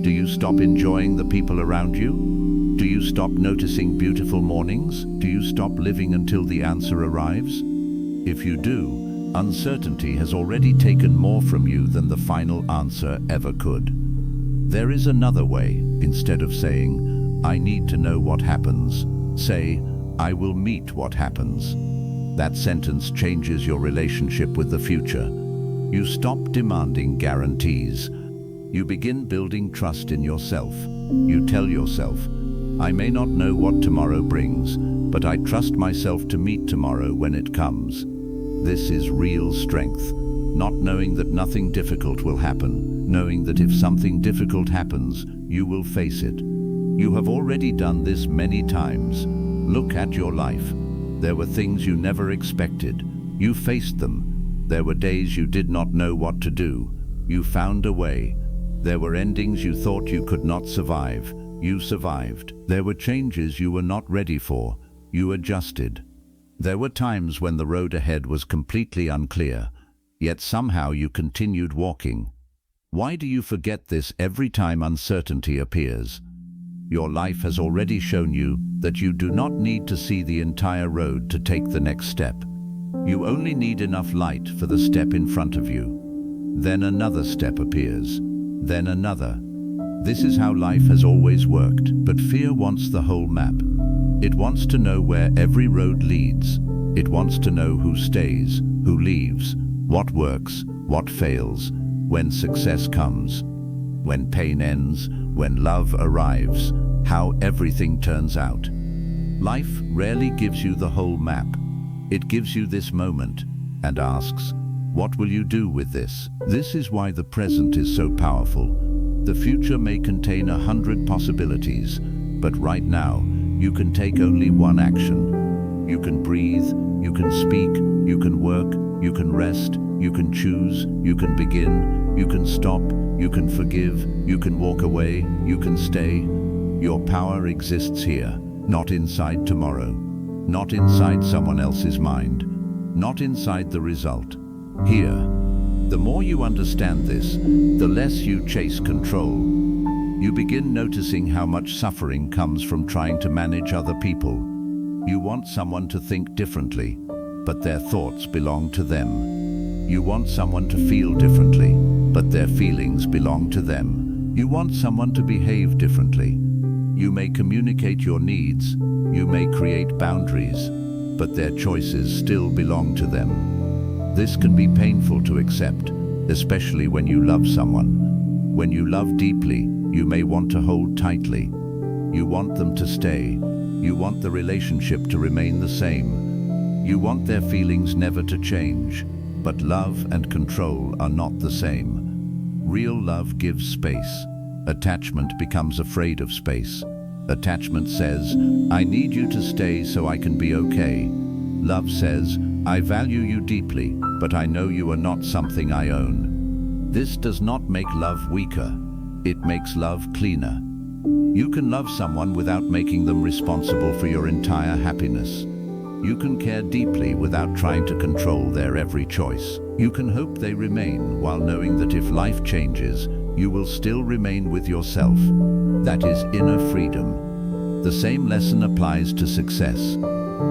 Do you stop enjoying the people around you? Do you stop noticing beautiful mornings? Do you stop living until the answer arrives? If you do, uncertainty has already taken more from you than the final answer ever could. There is another way. Instead of saying, I need to know what happens, say, I will meet what happens. That sentence changes your relationship with the future. You stop demanding guarantees. You begin building trust in yourself. You tell yourself, I may not know what tomorrow brings, but I trust myself to meet tomorrow when it comes. This is real strength, not knowing that nothing difficult will happen, knowing that if something difficult happens, you will face it. You have already done this many times. Look at your life. There were things you never expected. You faced them. There were days you did not know what to do. You found a way. There were endings you thought you could not survive. You survived. There were changes you were not ready for. You adjusted. There were times when the road ahead was completely unclear, yet somehow you continued walking. Why do you forget this every time uncertainty appears? Your life has already shown you that you do not need to see the entire road to take the next step. You only need enough light for the step in front of you. Then another step appears. Then another. This is how life has always worked, but fear wants the whole map. It wants to know where every road leads. It wants to know who stays, who leaves, what works, what fails, when success comes, when pain ends, when love arrives, how everything turns out. Life rarely gives you the whole map. It gives you this moment and asks, what will you do with this? This is why the present is so powerful. The future may contain 100 possibilities, but right now, you can take only one action. You can breathe, you can speak, you can work, you can rest, you can choose, you can begin, you can stop, you can forgive, you can walk away, you can stay. Your power exists here, not inside tomorrow, not inside someone else's mind, not inside the result. Here. The more you understand this, the less you chase control. You begin noticing how much suffering comes from trying to manage other people. You want someone to think differently, but their thoughts belong to them. You want someone to feel differently, but their feelings belong to them. You want someone to behave differently. You may communicate your needs, you may create boundaries, but their choices still belong to them. This can be painful to accept, especially when you love someone. When you love deeply, you may want to hold tightly. You want them to stay. You want the relationship to remain the same. You want their feelings never to change. But love and control are not the same. Real love gives space. Attachment becomes afraid of space. Attachment says, I need you to stay so I can be okay. Love says, I value you deeply, but I know you are not something I own. This does not make love weaker. It makes love cleaner. You can love someone without making them responsible for your entire happiness. You can care deeply without trying to control their every choice. You can hope they remain while knowing that if life changes, you will still remain with yourself. That is inner freedom. The same lesson applies to success.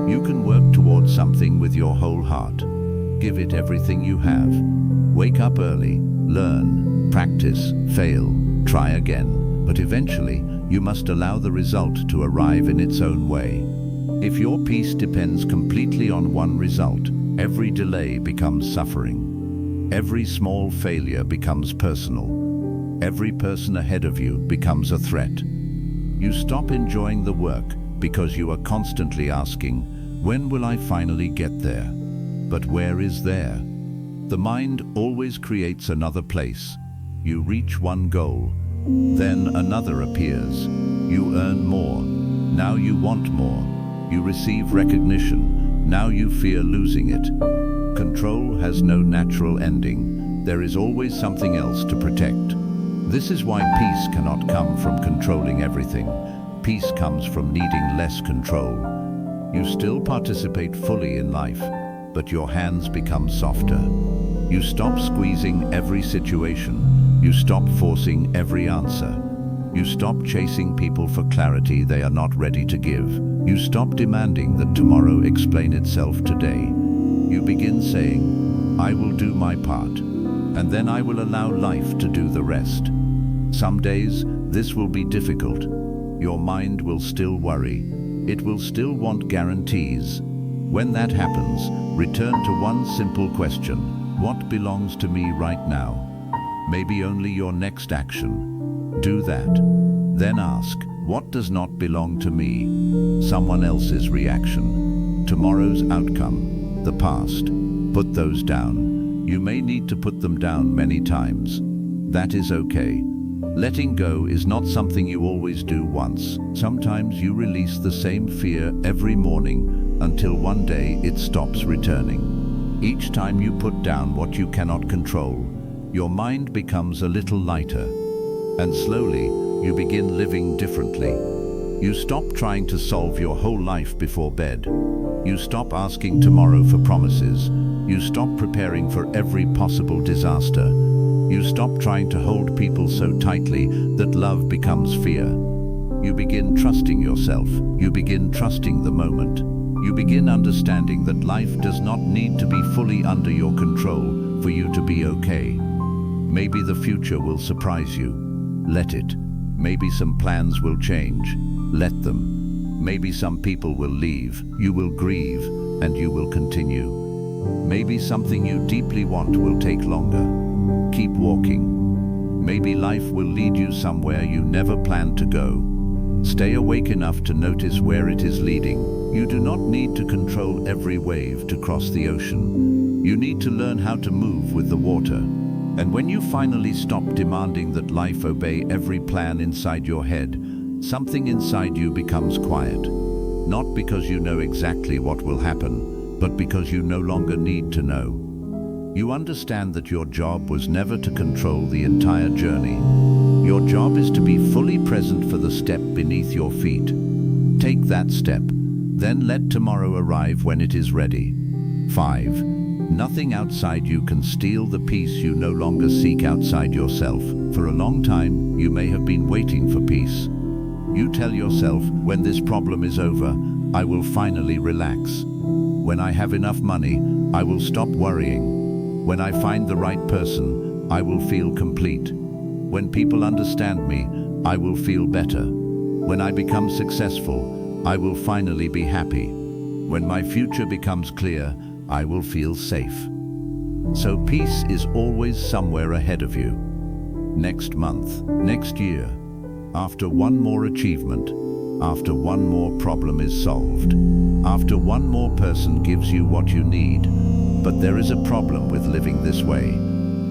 You can work towards something with your whole heart. Give it everything you have. Wake up early, learn, practice, fail, try again. But eventually, you must allow the result to arrive in its own way. If your peace depends completely on one result, every delay becomes suffering. Every small failure becomes personal. Every person ahead of you becomes a threat. You stop enjoying the work because you are constantly asking, when will I finally get there? But where is there? The mind always creates another place. You reach one goal, then another appears. You earn more. Now you want more. You receive recognition. Now you fear losing it. Control has no natural ending. There is always something else to protect. This is why peace cannot come from controlling everything. Peace comes from needing less control. You still participate fully in life, but your hands become softer. You stop squeezing every situation. You stop forcing every answer. You stop chasing people for clarity they are not ready to give. You stop demanding that tomorrow explain itself today. You begin saying, I will do my part, and then I will allow life to do the rest. Some days, this will be difficult. Your mind will still worry. It will still want guarantees. When that happens, return to one simple question: what belongs to me right now? Maybe only your next action. Do that. Then ask, what does not belong to me? Someone else's reaction, tomorrow's outcome, the past. Put those down. You may need to put them down many times. That is okay. Letting go is not something you always do once. Sometimes you release the same fear every morning until one day it stops returning. Each time you put down what you cannot control, your mind becomes a little lighter. And slowly, you begin living differently. You stop trying to solve your whole life before bed. You stop asking tomorrow for promises. You stop preparing for every possible disaster. You stop trying to hold people so tightly that love becomes fear. You begin trusting yourself. You begin trusting the moment. You begin understanding that life does not need to be fully under your control for you to be okay. Maybe the future will surprise you. Let it. Maybe some plans will change. Let them. Maybe some people will leave. You will grieve, and you will continue. Maybe something you deeply want will take longer. Keep walking. Maybe life will lead you somewhere you never planned to go. Stay awake enough to notice where it is leading. You do not need to control every wave to cross the ocean. You need to learn how to move with the water. And when you finally stop demanding that life obey every plan inside your head, something inside you becomes quiet. Not because you know exactly what will happen, but because you no longer need to know. You understand that your job was never to control the entire journey. Your job is to be fully present for the step beneath your feet. Take that step, then let tomorrow arrive when it is ready. 5. Nothing outside you can steal the peace you no longer seek outside yourself. For a long time, you may have been waiting for peace. You tell yourself, when this problem is over, I will finally relax. When I have enough money, I will stop worrying. When I find the right person, I will feel complete. When people understand me, I will feel better. When I become successful, I will finally be happy. When my future becomes clear, I will feel safe. So peace is always somewhere ahead of you. Next month, next year, after one more achievement, after one more problem is solved, after one more person gives you what you need. But there is a problem with living this way.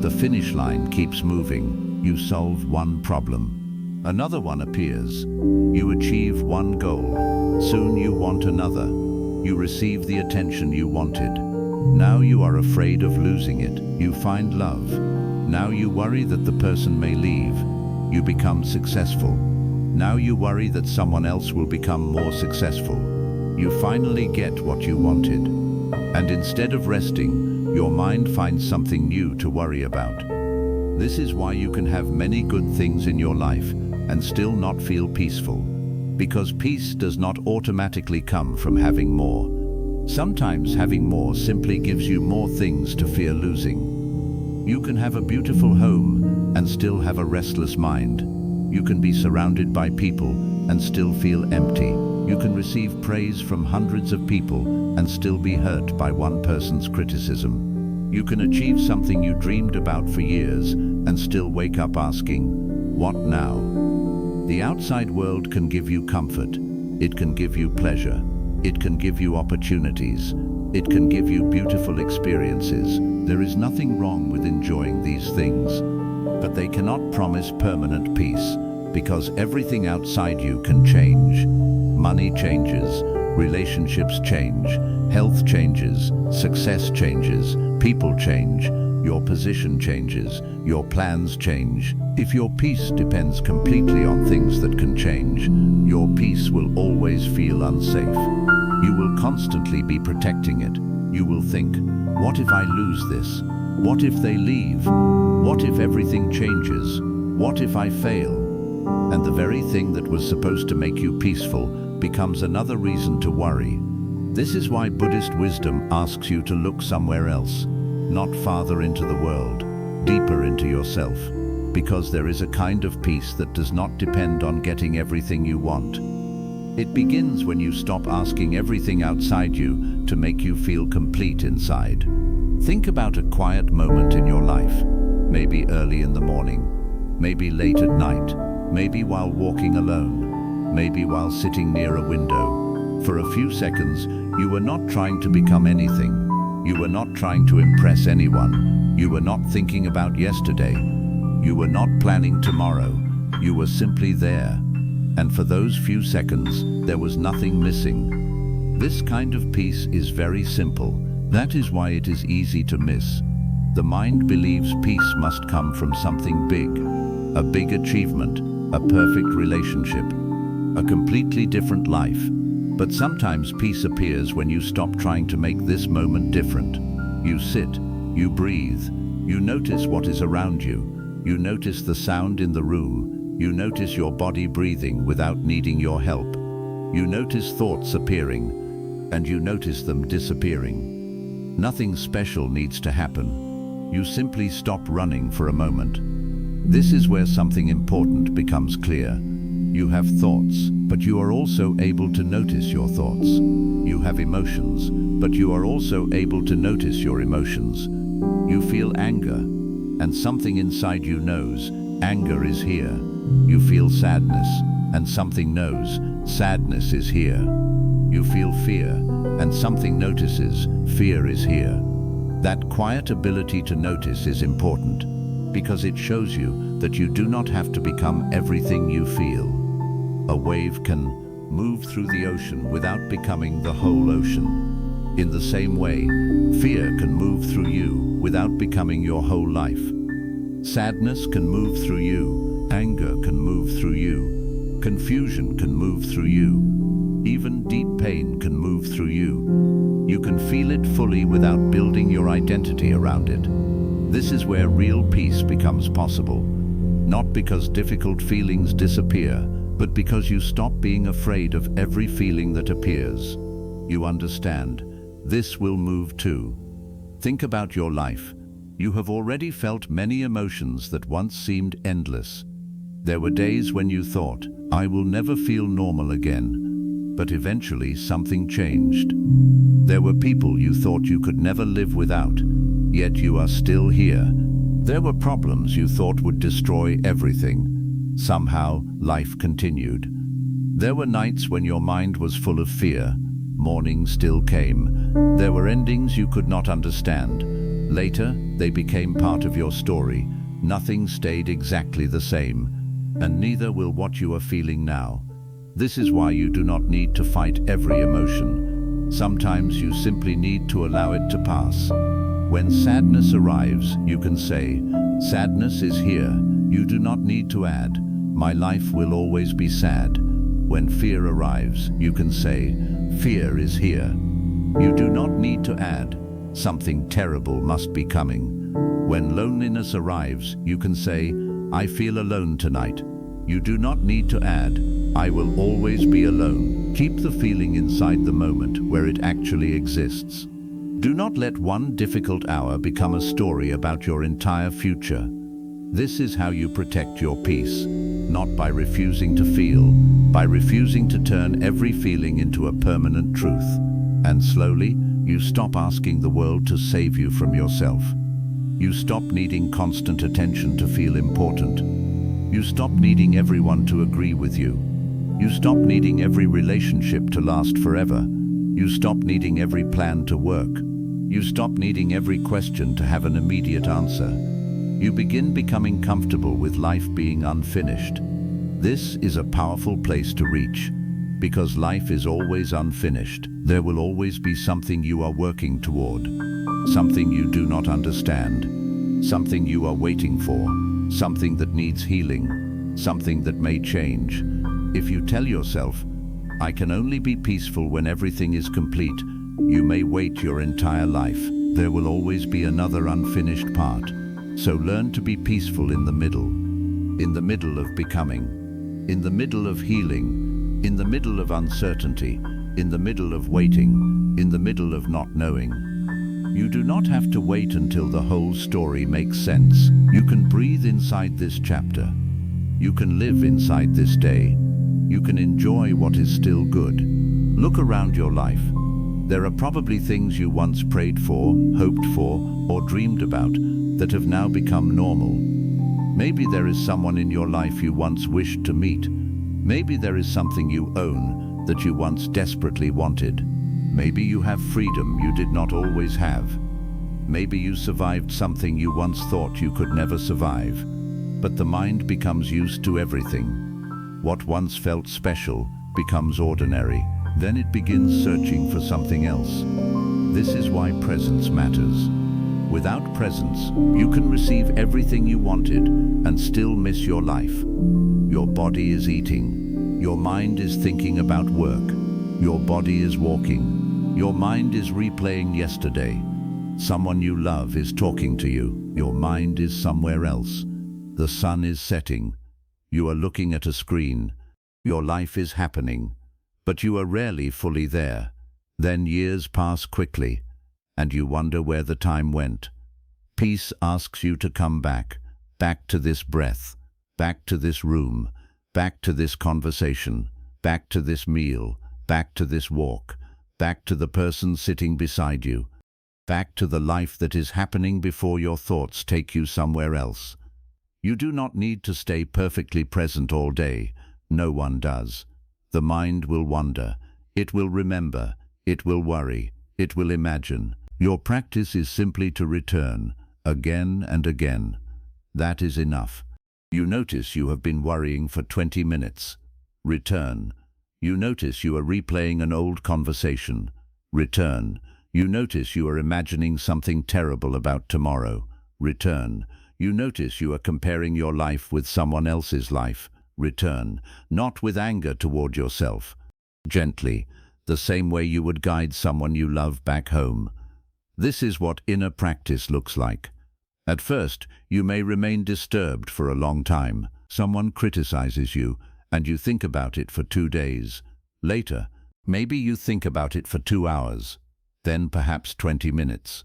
The finish line keeps moving. You solve one problem. Another one appears. You achieve one goal. Soon you want another. You receive the attention you wanted. Now you are afraid of losing it. You find love. Now you worry that the person may leave. You become successful. Now you worry that someone else will become more successful. You finally get what you wanted. And instead of resting, your mind finds something new to worry about. This is why you can have many good things in your life and still not feel peaceful. Because peace does not automatically come from having more. Sometimes having more simply gives you more things to fear losing. You can have a beautiful home and still have a restless mind. You can be surrounded by people and still feel empty. You can receive praise from hundreds of people and still be hurt by one person's criticism. You can achieve something you dreamed about for years and still wake up asking, what now? The outside world can give you comfort. It can give you pleasure. It can give you opportunities. It can give you beautiful experiences. There is nothing wrong with enjoying these things, but they cannot promise permanent peace because everything outside you can change. Money changes, relationships change, health changes, success changes, people change, your position changes, your plans change. If your peace depends completely on things that can change, your peace will always feel unsafe. You will constantly be protecting it. You will think, what if I lose this? What if they leave? What if everything changes? What if I fail? And the very thing that was supposed to make you peaceful becomes another reason to worry. This is why Buddhist wisdom asks you to look somewhere else, not farther into the world, deeper into yourself, because there is a kind of peace that does not depend on getting everything you want. It begins when you stop asking everything outside you to make you feel complete inside. Think about a quiet moment in your life, maybe early in the morning, maybe late at night, maybe while walking alone, maybe while sitting near a window. For a few seconds, you were not trying to become anything. You were not trying to impress anyone. You were not thinking about yesterday. You were not planning tomorrow. You were simply there. And for those few seconds, there was nothing missing. This kind of peace is very simple. That is why it is easy to miss. The mind believes peace must come from something big, a big achievement, a perfect relationship, a completely different life. But sometimes peace appears when you stop trying to make this moment different. You sit, you breathe, you notice what is around you, you notice the sound in the room, you notice your body breathing without needing your help. You notice thoughts appearing, and you notice them disappearing. Nothing special needs to happen. You simply stop running for a moment. This is where something important becomes clear. You have thoughts, but you are also able to notice your thoughts. You have emotions, but you are also able to notice your emotions. You feel anger, and something inside you knows anger is here. You feel sadness, and something knows sadness is here. You feel fear, and something notices fear is here. That quiet ability to notice is important, because it shows you that you do not have to become everything you feel. A wave can move through the ocean without becoming the whole ocean. In the same way, fear can move through you without becoming your whole life. Sadness can move through you, anger can move through you, confusion can move through you, even deep pain can move through you. You can feel it fully without building your identity around it. This is where real peace becomes possible, not because difficult feelings disappear, but because you stop being afraid of every feeling that appears. You understand, this will move too. Think about your life. You have already felt many emotions that once seemed endless. There were days when you thought, I will never feel normal again. But eventually something changed. There were people you thought you could never live without, yet you are still here. There were problems you thought would destroy everything. Somehow, life continued. There were nights when your mind was full of fear. Morning still came. There were endings you could not understand. Later, they became part of your story. Nothing stayed exactly the same, and neither will what you are feeling now. This is why you do not need to fight every emotion. Sometimes you simply need to allow it to pass. When sadness arrives, you can say, sadness is here. You do not need to add, my life will always be sad. When fear arrives, you can say, fear is here. You do not need to add, something terrible must be coming. When loneliness arrives, you can say, I feel alone tonight. You do not need to add, I will always be alone. Keep the feeling inside the moment where it actually exists. Do not let one difficult hour become a story about your entire future. This is how you protect your peace, not by refusing to feel, by refusing to turn every feeling into a permanent truth. And slowly, you stop asking the world to save you from yourself. You stop needing constant attention to feel important. You stop needing everyone to agree with you. You stop needing every relationship to last forever. You stop needing every plan to work. You stop needing every question to have an immediate answer. You begin becoming comfortable with life being unfinished. This is a powerful place to reach, because life is always unfinished. There will always be something you are working toward, something you do not understand, something you are waiting for, something that needs healing, something that may change. If you tell yourself, I can only be peaceful when everything is complete, you may wait your entire life. There will always be another unfinished part. So learn to be peaceful in the middle of becoming, in the middle of healing, in the middle of uncertainty, in the middle of waiting, in the middle of not knowing. You do not have to wait until the whole story makes sense. You can breathe inside this chapter. You can live inside this day. You can enjoy what is still good. Look around your life. There are probably things you once prayed for, hoped for, or dreamed about that have now become normal. Maybe there is someone in your life you once wished to meet. Maybe there is something you own that you once desperately wanted. Maybe you have freedom you did not always have. Maybe you survived something you once thought you could never survive. But the mind becomes used to everything. What once felt special becomes ordinary. Then it begins searching for something else. This is why presence matters. Without presence, you can receive everything you wanted and still miss your life. Your body is eating. Your mind is thinking about work. Your body is walking. Your mind is replaying yesterday. Someone you love is talking to you. Your mind is somewhere else. The sun is setting. You are looking at a screen. Your life is happening, but you are rarely fully there. Then years pass quickly, and you wonder where the time went. Peace asks you to come back to this breath, back to this room, back to this conversation, back to this meal, back to this walk, back to the person sitting beside you, back to the life that is happening before your thoughts take you somewhere else. You do not need to stay perfectly present all day. No one does. The mind will wander. It will remember. It will worry. It will imagine. Your practice is simply to return, again and again. That is enough. You notice you have been worrying for 20 minutes. Return. You notice you are replaying an old conversation. Return. You notice you are imagining something terrible about tomorrow. Return. You notice you are comparing your life with someone else's life. Return. Not with anger toward yourself. Gently, the same way you would guide someone you love back home. This is what inner practice looks like. At first, you may remain disturbed for a long time. Someone criticizes you, and you think about it for 2 days. Later, maybe you think about it for 2 hours. Then perhaps 20 minutes.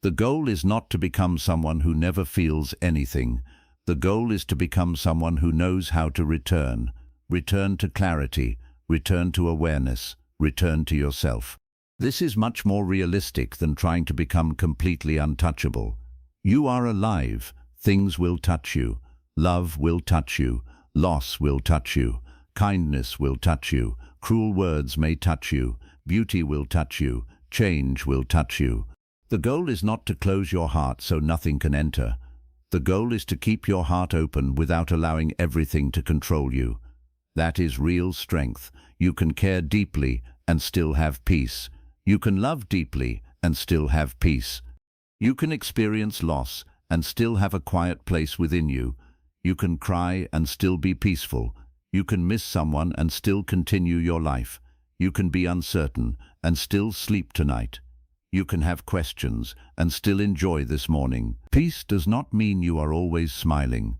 The goal is not to become someone who never feels anything. The goal is to become someone who knows how to return. Return to clarity, return to awareness, return to yourself. This is much more realistic than trying to become completely untouchable. You are alive. Things will touch you. Love will touch you. Loss will touch you. Kindness will touch you. Cruel words may touch you. Beauty will touch you. Change will touch you. The goal is not to close your heart so nothing can enter. The goal is to keep your heart open without allowing everything to control you. That is real strength. You can care deeply and still have peace. You can love deeply and still have peace. You can experience loss and still have a quiet place within you. You can cry and still be peaceful. You can miss someone and still continue your life. You can be uncertain and still sleep tonight. You can have questions and still enjoy this morning. Peace does not mean you are always smiling.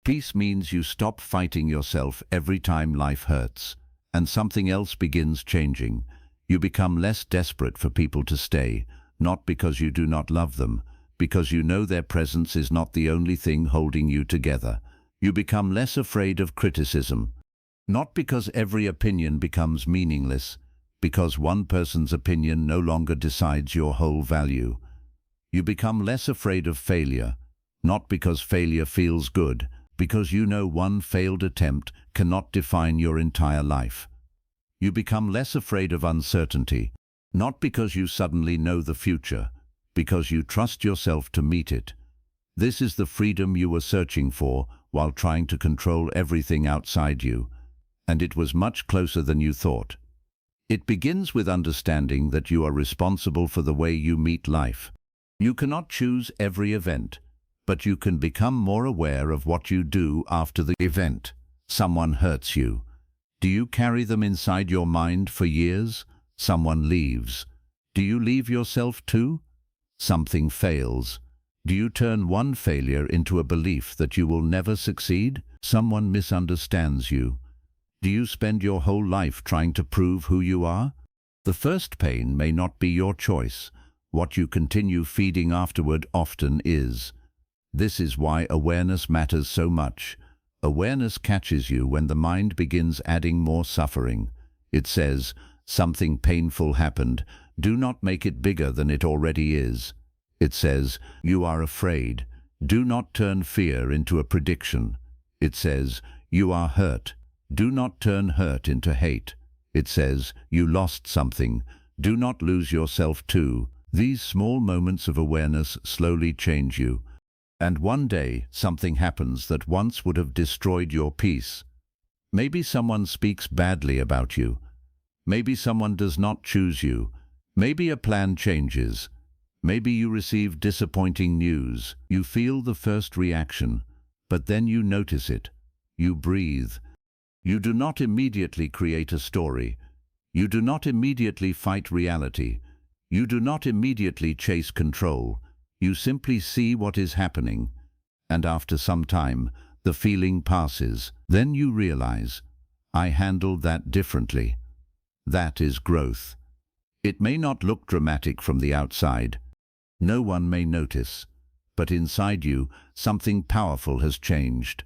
Peace means you stop fighting yourself every time life hurts, and something else begins changing. You become less desperate for people to stay, not because you do not love them, because you know their presence is not the only thing holding you together. You become less afraid of criticism, not because every opinion becomes meaningless, because one person's opinion no longer decides your whole value. You become less afraid of failure, not because failure feels good, because you know one failed attempt cannot define your entire life. You become less afraid of uncertainty, not because you suddenly know the future, because you trust yourself to meet it. This is the freedom you were searching for while trying to control everything outside you, and it was much closer than you thought. It begins with understanding that you are responsible for the way you meet life. You cannot choose every event, but you can become more aware of what you do after the event. Someone hurts you. Do you carry them inside your mind for years? Someone leaves. Do you leave yourself too? Something fails. Do you turn one failure into a belief that you will never succeed? Someone misunderstands you. Do you spend your whole life trying to prove who you are? The first pain may not be your choice. What you continue feeding afterward often is. This is why awareness matters so much. Awareness catches you when the mind begins adding more suffering. It says, something painful happened. Do not make it bigger than it already is. It says, you are afraid. Do not turn fear into a prediction. It says, you are hurt. Do not turn hurt into hate. It says, you lost something. Do not lose yourself too. These small moments of awareness slowly change you. And one day, something happens that once would have destroyed your peace. Maybe someone speaks badly about you. Maybe someone does not choose you. Maybe a plan changes. Maybe you receive disappointing news. You feel the first reaction, but then you notice it. You breathe. You do not immediately create a story. You do not immediately fight reality. You do not immediately chase control. You simply see what is happening. And after some time, the feeling passes. Then you realize, I handled that differently. That is growth. It may not look dramatic from the outside. No one may notice. But inside you, something powerful has changed.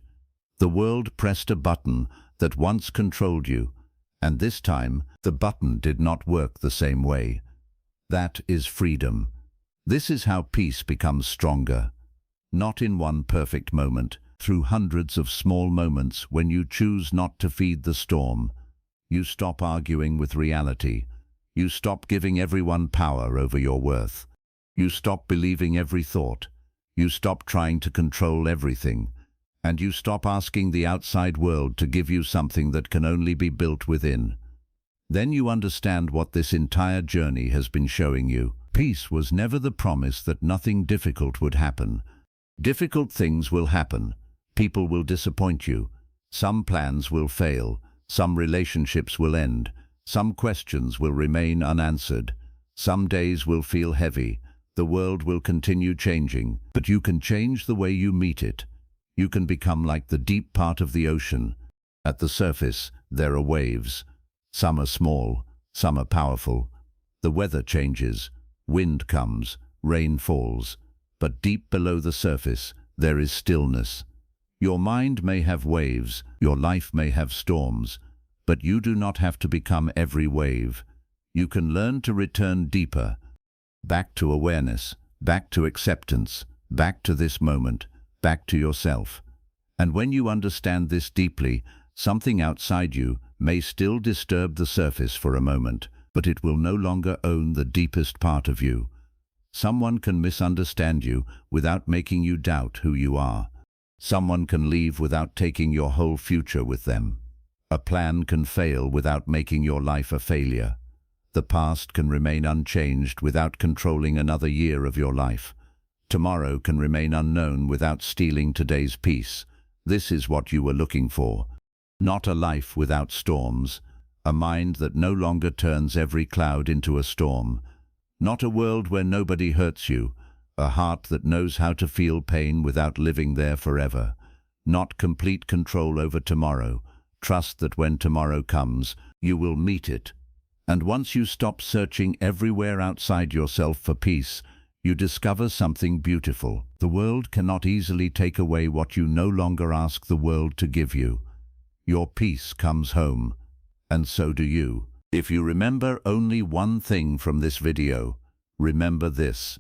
The world pressed a button that once controlled you, and this time the button did not work the same way. That is freedom. This is how peace becomes stronger. Not in one perfect moment, through hundreds of small moments when you choose not to feed the storm. You stop arguing with reality. You stop giving everyone power over your worth. You stop believing every thought. You stop trying to control everything. And you stop asking the outside world to give you something that can only be built within. Then you understand what this entire journey has been showing you. Peace was never the promise that nothing difficult would happen. Difficult things will happen. People will disappoint you. Some plans will fail. Some relationships will end. Some questions will remain unanswered. Some days will feel heavy. The world will continue changing, but you can change the way you meet it. You can become like the deep part of the ocean. At the surface, there are waves. Some are small, some are powerful. The weather changes, wind comes, rain falls. But deep below the surface, there is stillness. Your mind may have waves, your life may have storms, but you do not have to become every wave. You can learn to return deeper, back to awareness, back to acceptance, back to this moment, back to yourself. And when you understand this deeply, something outside you may still disturb the surface for a moment, but it will no longer own the deepest part of you. Someone can misunderstand you without making you doubt who you are. Someone can leave without taking your whole future with them. A plan can fail without making your life a failure. The past can remain unchanged without controlling another year of your life. Tomorrow can remain unknown without stealing today's peace. This is what you were looking for. Not a life without storms, a mind that no longer turns every cloud into a storm. Not a world where nobody hurts you, a heart that knows how to feel pain without living there forever. Not complete control over tomorrow. Trust that when tomorrow comes, you will meet it. And once you stop searching everywhere outside yourself for peace, you discover something beautiful. The world cannot easily take away what you no longer ask the world to give you. Your peace comes home, and so do you. If you remember only one thing from this video, remember this.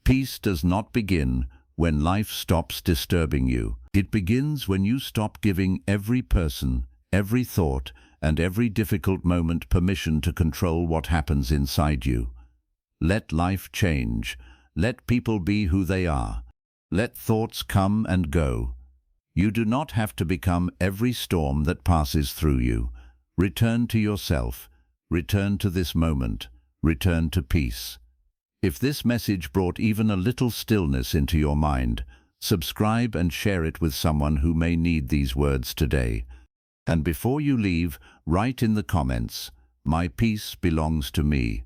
Peace does not begin when life stops disturbing you. It begins when you stop giving every person, every thought, and every difficult moment permission to control what happens inside you. Let life change. Let people be who they are. Let thoughts come and go. You do not have to become every storm that passes through you. Return to yourself. Return to this moment. Return to peace. If this message brought even a little stillness into your mind, subscribe and share it with someone who may need these words today. And before you leave, write in the comments, "My peace belongs to me."